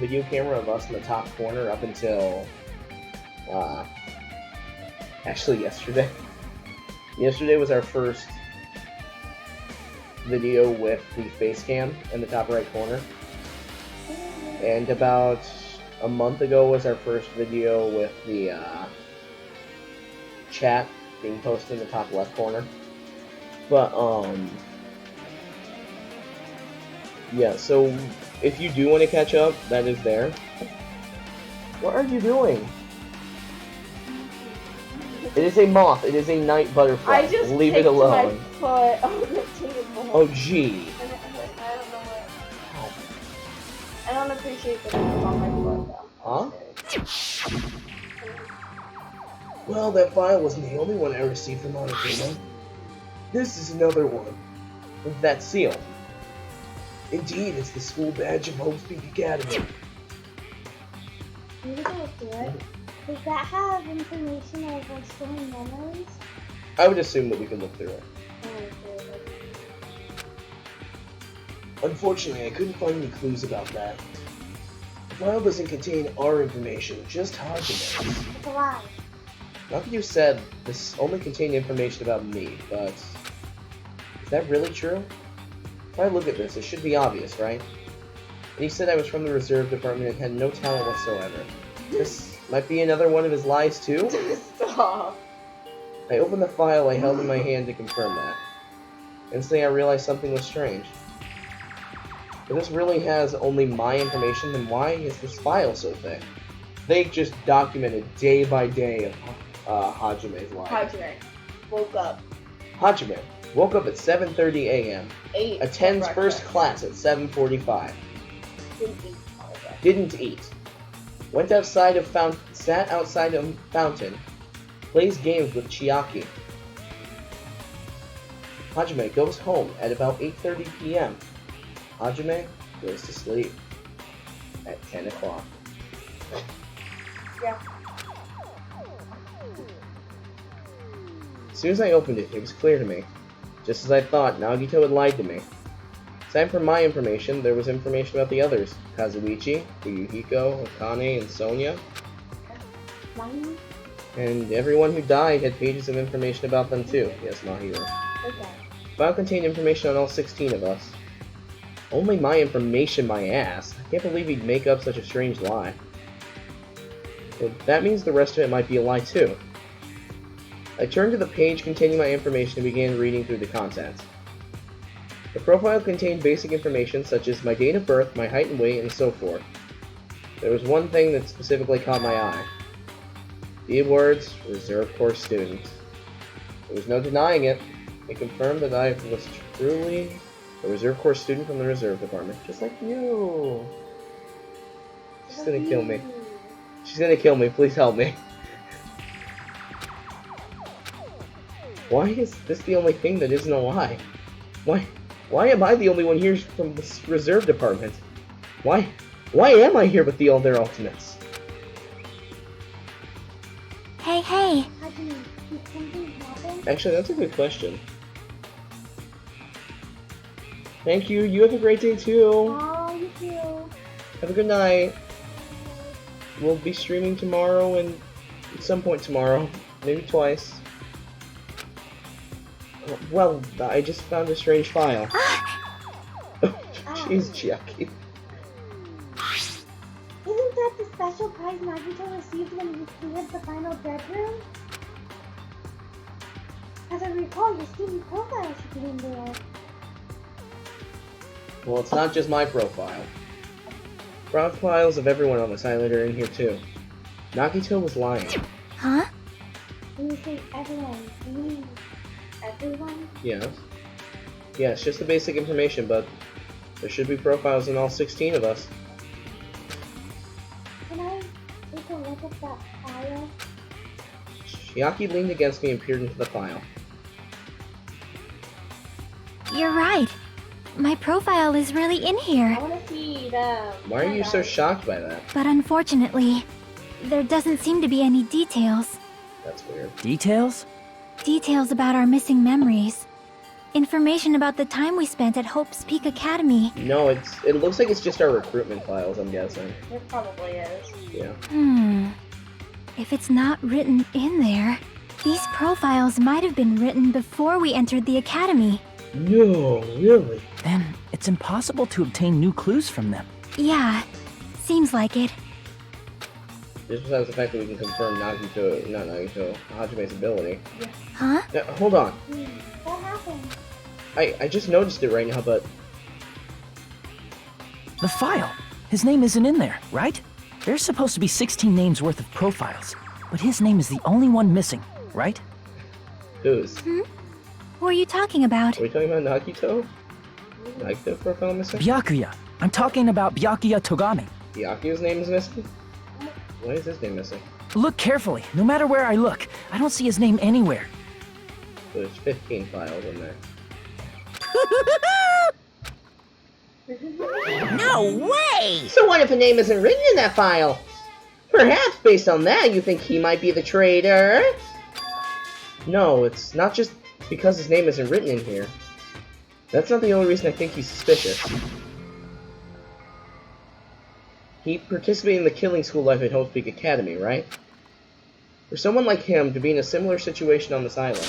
video camera of us in the top corner up until, actually yesterday. Yesterday was our first video with the face cam in the top right corner. And about a month ago was our first video with the chat being posted in the top left corner. But yeah, so if you do want to catch up, that is there. What are you doing? It is a moth. It is a night butterfly. I just leave it kicked alone. my foot on the table. Oh gee. And it hurt. I don't know what. I don't appreciate that it was on my foot though. Huh? Well, that file wasn't the only one I received from Monokuma. This is another one. With that seal. Indeed, it's the school badge of Hope's Peak Academy. Maybe go through it. Does that have information over storing memories? I would assume that we can look through it. Unfortunately, I couldn't find any clues about that. The file doesn't contain our information, just Hajime's. It's a lie. Not that you said this only contained information about me, but is that really true? If I look at this, it should be obvious, right? And he said I was from the reserve department and had no talent whatsoever. This might be another one of his lies too? Stop. I opened the file I held in my hand to confirm that. Instantly I realized something was strange. If this really has only my information, then why is this file so thick? They just documented day by day of Hajime's life. Hajime woke up. Hajime woke up at 7:30 a.m. Attends first class at 7:45. Didn't eat. Went outside of sat outside of fountain. Plays games with Chiaki. Hajime goes home at about 8:30 p.m. Hajime goes to sleep at 10 o'clock. Yeah. As soon as I opened it, it was clear to me. Just as I thought, Nagito had lied to me. Aside from my information, there was information about the others. Kazuichi, Ryuhiko, Akane, and Sonia. And everyone who died had pages of information about them too. Yes, Mahiro. Okay. The file contained information on all 16 of us. Only my information, my ass. I can't believe he'd make up such a strange lie. But that means the rest of it might be a lie too. I turned to the page containing my information and began reading through the contents. The profile contained basic information such as my date of birth, my height and weight, and so forth. There was one thing that specifically caught my eye. The words, Reserve Corps student. There was no denying it. It confirmed that I was truly a Reserve Corps student from the Reserve Department. Just like you. She's gonna kill me. She's gonna kill me. Please help me. Why is this the only thing that isn't a lie? Why am I the only one here from the Reserve Department? Why am I here with the other Ultimates? hey. Hajime, did something happen? Actually, that's a good question. Thank you. You have a great day too. Oh, you too. Have a good night. We'll be streaming tomorrow and at some point tomorrow. Maybe twice. Well, I just found a strange file. Jeez, Chiaki. Isn't that the special prize Nagito received when he cleared the final dead room? As I recall, your student profile should be in there. Well, it's not just my profile. Profiles of everyone on this island are in here too. Nagito was lying. Huh? When you say everyone, you mean everyone? Yes. Yes, just the basic information, but there should be profiles in all 16 of us. Can I take a look at that file? Chiaki leaned against me and peered into the file. You're right. My profile is really in here. I want to see the. Why are you so shocked by that? But unfortunately, there doesn't seem to be any details. That's weird. Details? Details about our missing memories. Information about the time we spent at Hope's Peak Academy. No, it looks like it's just our recruitment files, I'm guessing. It probably is. Yeah. If it's not written in there, these profiles might have been written before we entered the academy. No, really? Then it's impossible to obtain new clues from them. Yeah, seems like it. Just besides the fact that we can confirm Hajime's ability. Huh? Now, hold on. What happened? I just noticed it right now, but The file. His name isn't in there, right? There's supposed to be 16 names worth of profiles, but his name is the only one missing, right? whose? What are you talking about? Are we talking about Nagito? Nagito profile missing? Byakuya. I'm talking about Byakuya Togami. Byakuya's name is missing? Why is his name missing? Look carefully. No matter where I look, I don't see his name anywhere. There's 15 files in there. No way! So what if a name isn't written in that file? Perhaps based on that, you think he might be the traitor? No, it's not just because his name isn't written in here. That's not the only reason I think he's suspicious. He participated in the killing school life at Hope's Peak Academy, right? For someone like him to be in a similar situation on this island.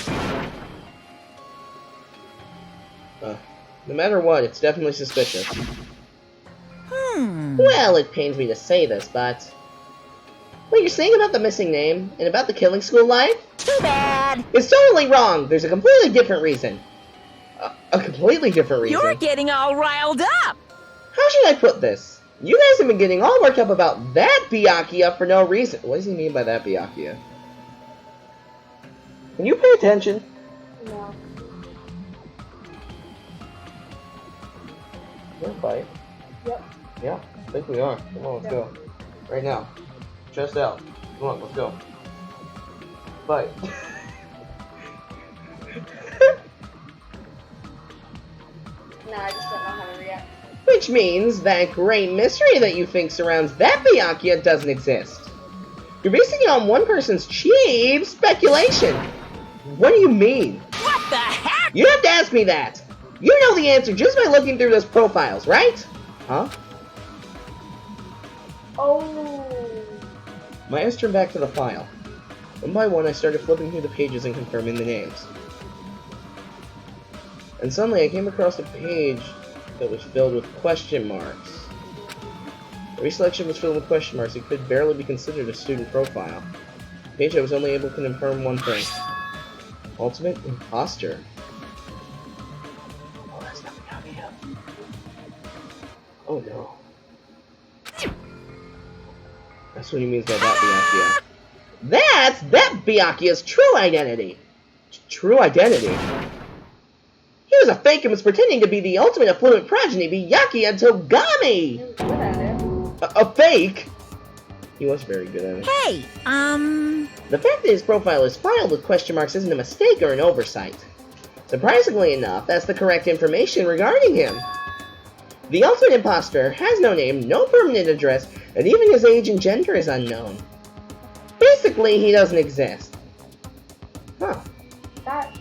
No matter what, it's definitely suspicious. Well, it pains me to say this, but... what you're saying about the missing name, and about the killing school life? Too bad! It's totally wrong! There's a completely different reason. A completely different reason. You're getting all riled up! How should I put this? You guys have been getting all worked up about that Byakuya for no reason. What does he mean by that Byakuya? Can you pay attention? No. You wanna fight? Yep. Yeah, I think we are. Come on, let's go. Right now. Chest out. Come on, let's go. Fight. No, I just don't know how to react. Which means that great mystery that you think surrounds that Byakuya doesn't exist. You're basing it on one person's cheap speculation. What do you mean? What the heck? You have to ask me that. You know the answer just by looking through those profiles, right? Huh? Oh. My eyes turned back to the file. One by one, I started flipping through the pages and confirming the names. And suddenly, I came across a page that was filled with question marks. Every selection was filled with question marks. It could barely be considered a student profile. The page I was only able to confirm one thing. Ultimate imposter. Oh, that's not Byakuya. Oh no. That's what he means by that Byakuya. That's that Byakuya's true identity! True identity? He was a fake and was pretending to be the ultimate affluent progeny, Byakuya Togami! He was good at it. A fake? He was very good at it. Hey, The fact that his profile is filed with question marks isn't a mistake or an oversight. Surprisingly enough, that's the correct information regarding him. The ultimate imposter has no name, no permanent address, and even his age and gender is unknown. Based basically, he doesn't exist. Huh. That.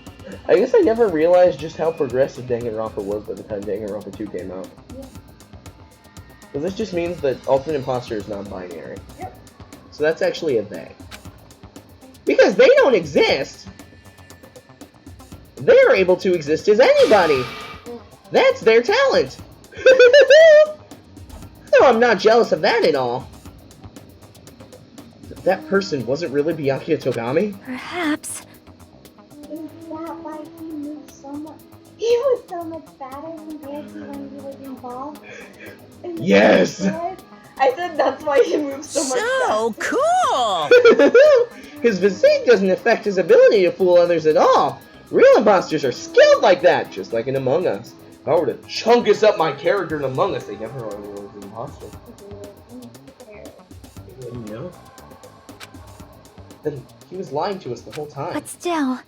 I guess I never realized just how progressive Danganronpa was by the time Danganronpa 2 came out. Yeah. So this just means that Ultimate Imposter is non-binary. Yep. So that's actually a they. Because they don't exist, they're able to exist as anybody. That's their talent. So I'm not jealous of that at all. That person wasn't really Byakuya Togami? Perhaps. Is that why he moved so much? He was so much better compared to when he was involved. in the Yes! story? I said that's why he moves so much. So faster. cool! His physique doesn't affect his ability to fool others at all. Real imposters are skilled like that, just like in Among Us. If I were to chunkus up my character in Among Us, they never know I was an imposter. They wouldn't know. Then he was lying to us the whole time. But still.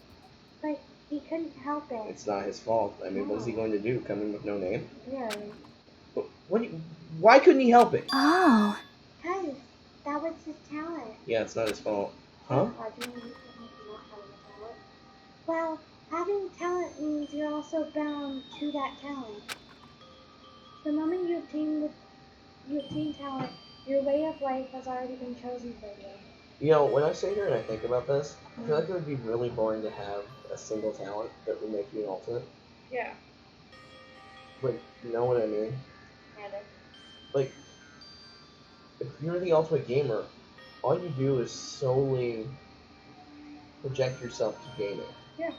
But he couldn't help it. It's not his fault. I mean, what is he going to do? Come in with no name? Yeah. But why couldn't he help it? Oh. Because that was his talent. Yeah, it's not his fault. Huh? Well, having talent means you're also bound to that talent. The moment you obtain talent, your way of life has already been chosen for you. You know, when I sit here and I think about this, I feel like it would be really boring to have a single talent that would make you an ultimate. Yeah. Like, you know what I mean? Like, if you're the ultimate gamer, all you do is solely project yourself to gaming. Yeah.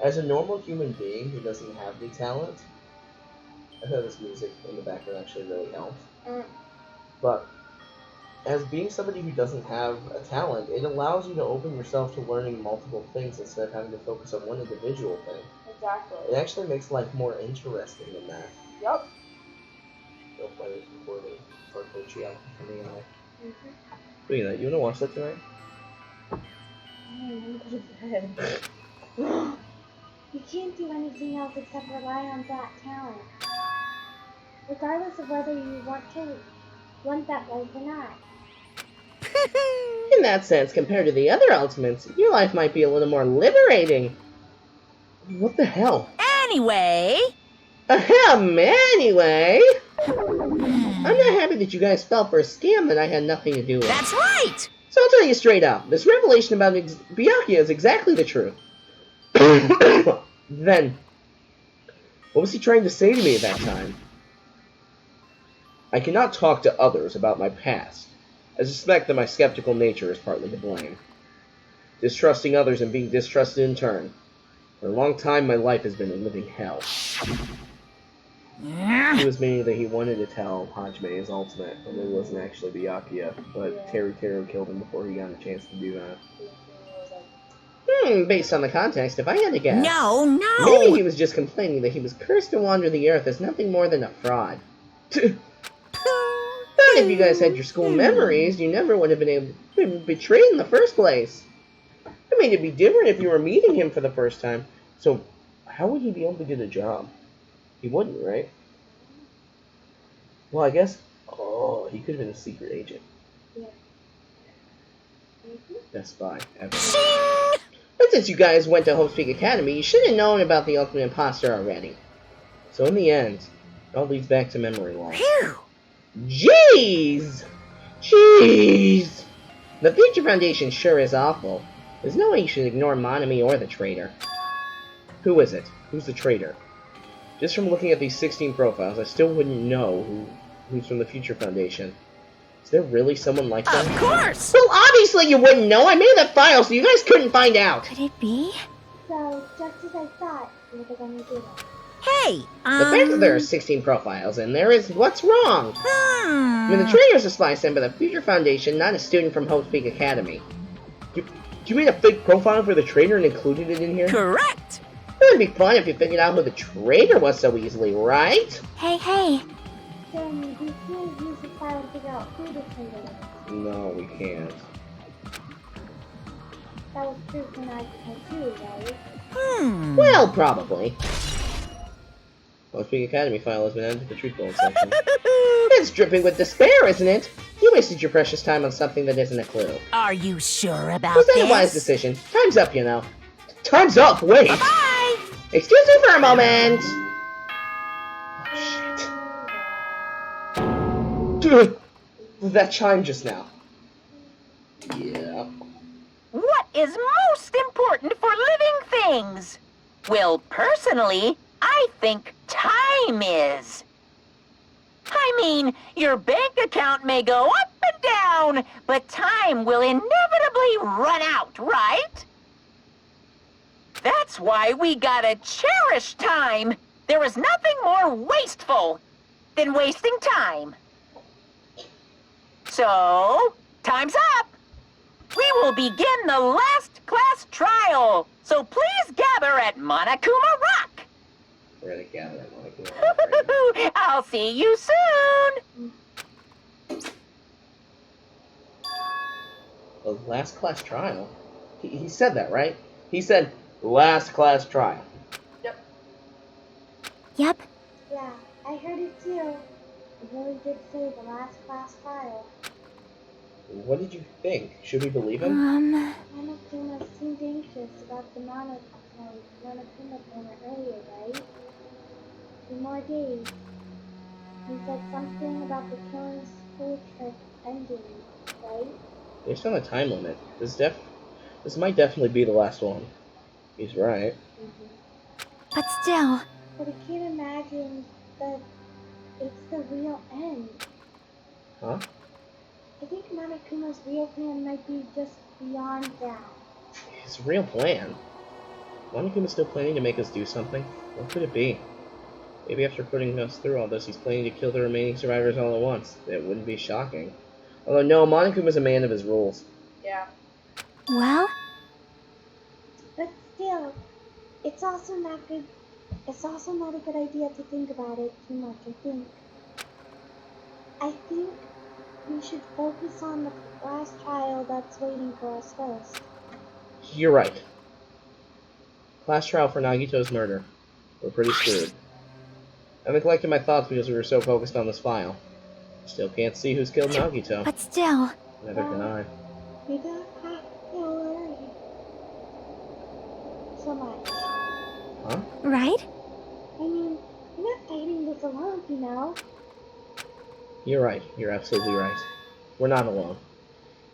As a normal human being who doesn't have the talent, I thought this music in the background actually really helped. But as being somebody who doesn't have a talent, it allows you to open yourself to learning multiple things instead of having to focus on one individual thing. Exactly. It actually makes life more interesting than that. Yep. Don't play this recording for Coachio coming out. Speaking of that, you wanna watch that tonight? You can't do anything else except rely on that talent. Regardless of whether you want that life or not. In that sense, compared to the other ultimates, your life might be a little more liberating. What the hell? Anyway, Ahem, anyway. I'm not happy that you guys fell for a scam that I had nothing to do with. that's right! So I'll tell you straight up, this revelation about Byakuya is exactly the truth. Then, what was he trying to say to me at that time? I cannot talk to others about my past. I suspect that my skeptical nature is partly to blame. Distrusting others and being distrusted in turn. For a long time, my life has been a living hell. He was meaning that he wanted to tell Hajime his ultimate, and it wasn't actually Byakuya, but Teruteru killed him before he got a chance to do that. Based on the context, if I had to guess, No! maybe he was just complaining that he was cursed to wander the earth as nothing more than a fraud. But if you guys had your school memories, you never would have been able to be betrayed in the first place. I mean, it'd be different if you were meeting him for the first time. So, how would he be able to get a job? He wouldn't, right? Well, I guess... Oh, he could have been a secret agent. Yeah. Best spy ever. But since you guys went to Hope Peak Academy, you should have known about the Ultimate Imposter already. So in the end, it all leads back to memory loss. Phew! Jeez! Jeez! The Future Foundation sure is awful. There's no way you should ignore Monami or the traitor. Who is it? Who's the traitor? Just from looking at these 16 profiles, I still wouldn't know who's from the Future Foundation. Is there really someone like that? Of course! Well, obviously you wouldn't know! I made that file so you guys couldn't find out! Could it be? So, just as I thought, you're the one who did it. Hey, The fact that there are 16 profiles in there is what's wrong? I mean, the traitor's a spy sent by the Future Foundation, not a student from Hope Peak Academy. You made a fake profile for the traitor and included it in here? Correct! It would be fun if you figured out who the traitor was so easily, right? Hey. Then we can't use the file to figure out who the traitor is. No, we can't. That was true for Naruto too, right? Well, probably. Hope Peak Academy file has been added to the truth bullet section. It's dripping with despair, isn't it? You wasted your precious time on something that isn't a clue. Are you sure about Was that a wise this? decision? Time's up, you know. Time's up, wait! Bye! Excuse me for a moment! Oh, shit. Dude, that chime just now. Yeah. What is most important for living things? Well, personally, I think time is. I mean, your bank account may go up and down, but time will inevitably run out, right? That's why we gotta cherish time. There is nothing more wasteful than wasting time. So, time's up. We will begin the last class trial, so please gather at Monokuma Rock. We're gonna gather at Monokuma Rock right now. I'll see you soon. The last class trial? He said that, right? He said, last class trial. Yep. Yeah, I heard it too. It really did say the last class trial. What did you think? Should we believe him? Monokuma seemed anxious about the Monokuma planet earlier, right? 2 more days. He said something about the killing school trip ending, right? Based on the time limit, this might definitely be the last one. He's right. But still, But I can't imagine that it's the real end. Huh? I think Monokuma's real plan might be just beyond that. His real plan? Monokuma's still planning to make us do something? What could it be? Maybe after putting us through all this, he's planning to kill the remaining survivors all at once. It wouldn't be shocking. Although, no, Monokuma's a man of his rules. Yeah. well, But still, it's also not good. It's also not a good idea to think about it too much. I think we should focus on the last trial that's waiting for us first. You're right. Class trial for Nagito's murder. We're pretty screwed. I haven't collected my thoughts because we were so focused on this file. Still can't see who's killed Nagito. but still. Neither can I. We don't have to worry so much. Huh? Right? I mean, we're not fighting this alone, you know. You're right. You're absolutely right. We're not alone.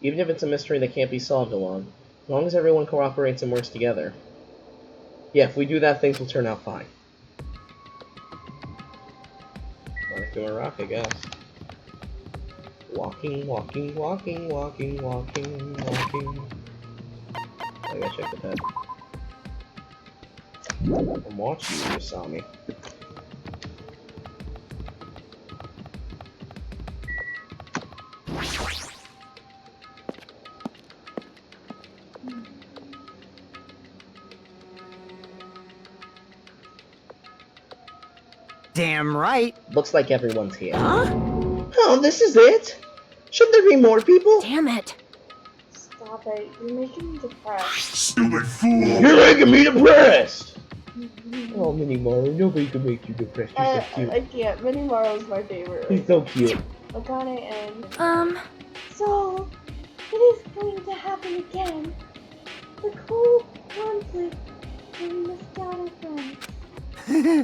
Even if it's a mystery that can't be solved alone, as long as everyone cooperates and works together. Yeah, if we do that, things will turn out fine. Monokuma Rock, I guess. Walking, walking, walking, walking, walking, walking. I gotta check the pad. I'm watching you, Usami. Damn right. Looks like everyone's here. Huh? Oh, this is it? Should there be more people? Damn it. Stop it. You're making me depressed. Stupid fool! You're making me depressed! Oh, Minimaru, nobody can make you depressed. You're so cute. I can't. Minimaru's my favorite. He's so cute. Akane and... So, it is going to happen again. The cold conflict when we missed out our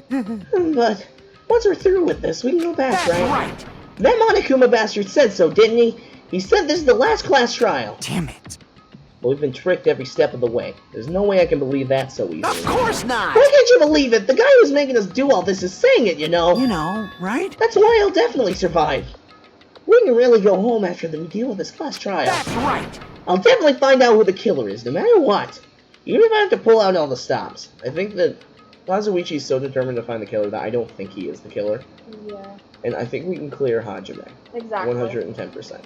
friends. But once we're through with this, we can go back, That's right? right. That Monokuma bastard said so, didn't he? He said this is the last class trial. Damn it. But we've been tricked every step of the way. There's no way I can believe that so easily. Of course not. Why can't you believe it? The guy who's making us do all this is saying it, you know. You know, right? That's why I'll definitely survive. We can really go home after we deal with this class trial. That's right. I'll definitely find out who the killer is, no matter what. Even if I have to pull out all the stops. I think that Kazuichi's so determined to find the killer that I don't think he is the killer. Yeah. And I think we can clear Hajime. Exactly. 110%.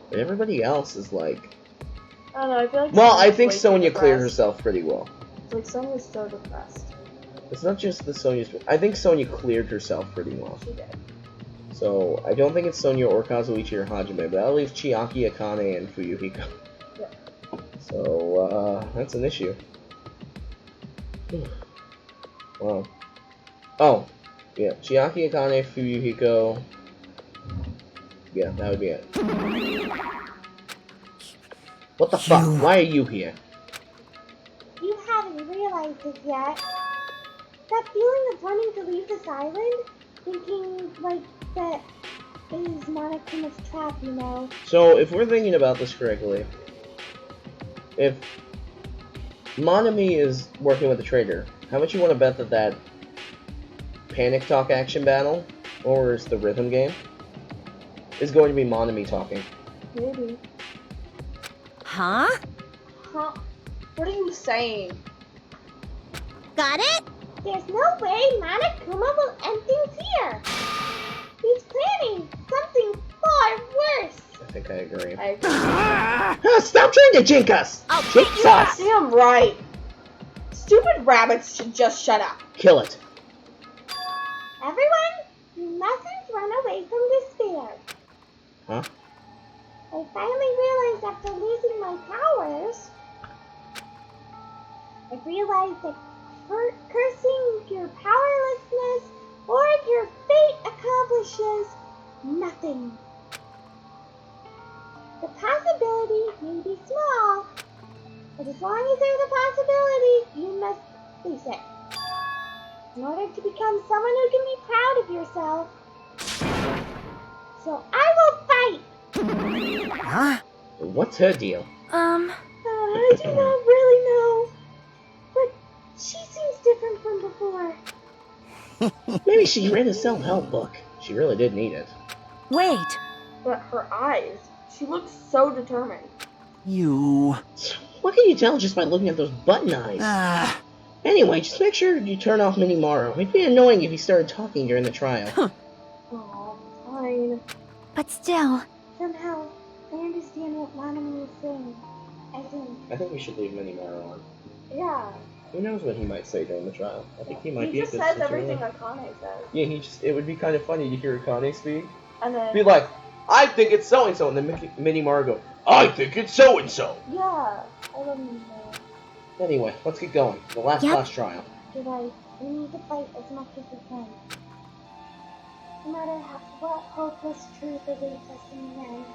But everybody else is like... I don't know, I feel like... Well, I Sonya's think way too Sonya cleared depressed. herself pretty well. Like, Sonya's so depressed. It's not just the Sonya's... I think Sonya cleared herself pretty well. She did. So, I don't think it's Sonya or Kazuichi or Hajime, but I'll leave Chiaki, Akane, and Fuyuhiko. Yep. So, that's an issue. Wow. Oh, yeah, Chiaki, Akane, Fuyuhiko, Yeah, that would be it. What the fuck? Why are you here? You haven't realized it yet. That feeling of wanting to leave this island, thinking like that is Monokuma's trap, you know. So, if we're thinking about this correctly, if Monami is working with the trader, how much you want to bet that that Panic Talk action battle, or is the rhythm game, is going to be Monami talking? Maybe. Huh? Huh? What are you saying? Got it? There's no way Monokuma will end things here. He's planning something far worse. I think I agree. I agree. Stop trying to jink us! I'll Jinx beat you us! Damn right. Stupid rabbits should just shut up. Kill it. Everyone, you mustn't run away from despair. Huh? I finally realized after losing my powers, I realized that cursing your powerlessness or your fate accomplishes nothing. The possibility may be small, but as long as there's a possibility, you must face it. In order to become someone who can be proud of yourself. So I will fight! Huh? What's her deal? I do not really know, but she seems different from before. Maybe she read a self-help book. She really did need it. Wait. But her eyes, she looks so determined. You. What can you tell just by looking at those button eyes? Ah. Anyway, just make sure you turn off Minimaru. It'd be annoying if he started talking during the trial. Oh, fine. But still. Somehow, I understand what Monami is saying. I think we should leave Minimaru on. Yeah. Who knows what he might say during the trial? I think he might He be a just good says teacher. everything Akane says. Yeah, it would be kind of funny to hear Akane speak. And then, Be like, I think it's so-and-so, and then Minimaru go, I think it's so-and-so! yeah, I don't know. Anyway, let's get going. The last class trial. You're right. We need to fight as much as we can. No matter what hopeless truth awaits us in the end.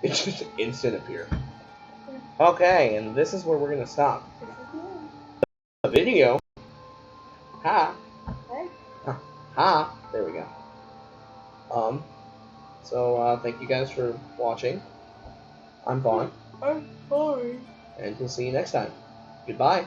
It's just instant appear. Okay, and this is where we're gonna stop. The video. Ha. Okay. Ha. There we go. So thank you guys for watching. I'm Vaughn, I'm sorry. and we'll see you next time. Goodbye.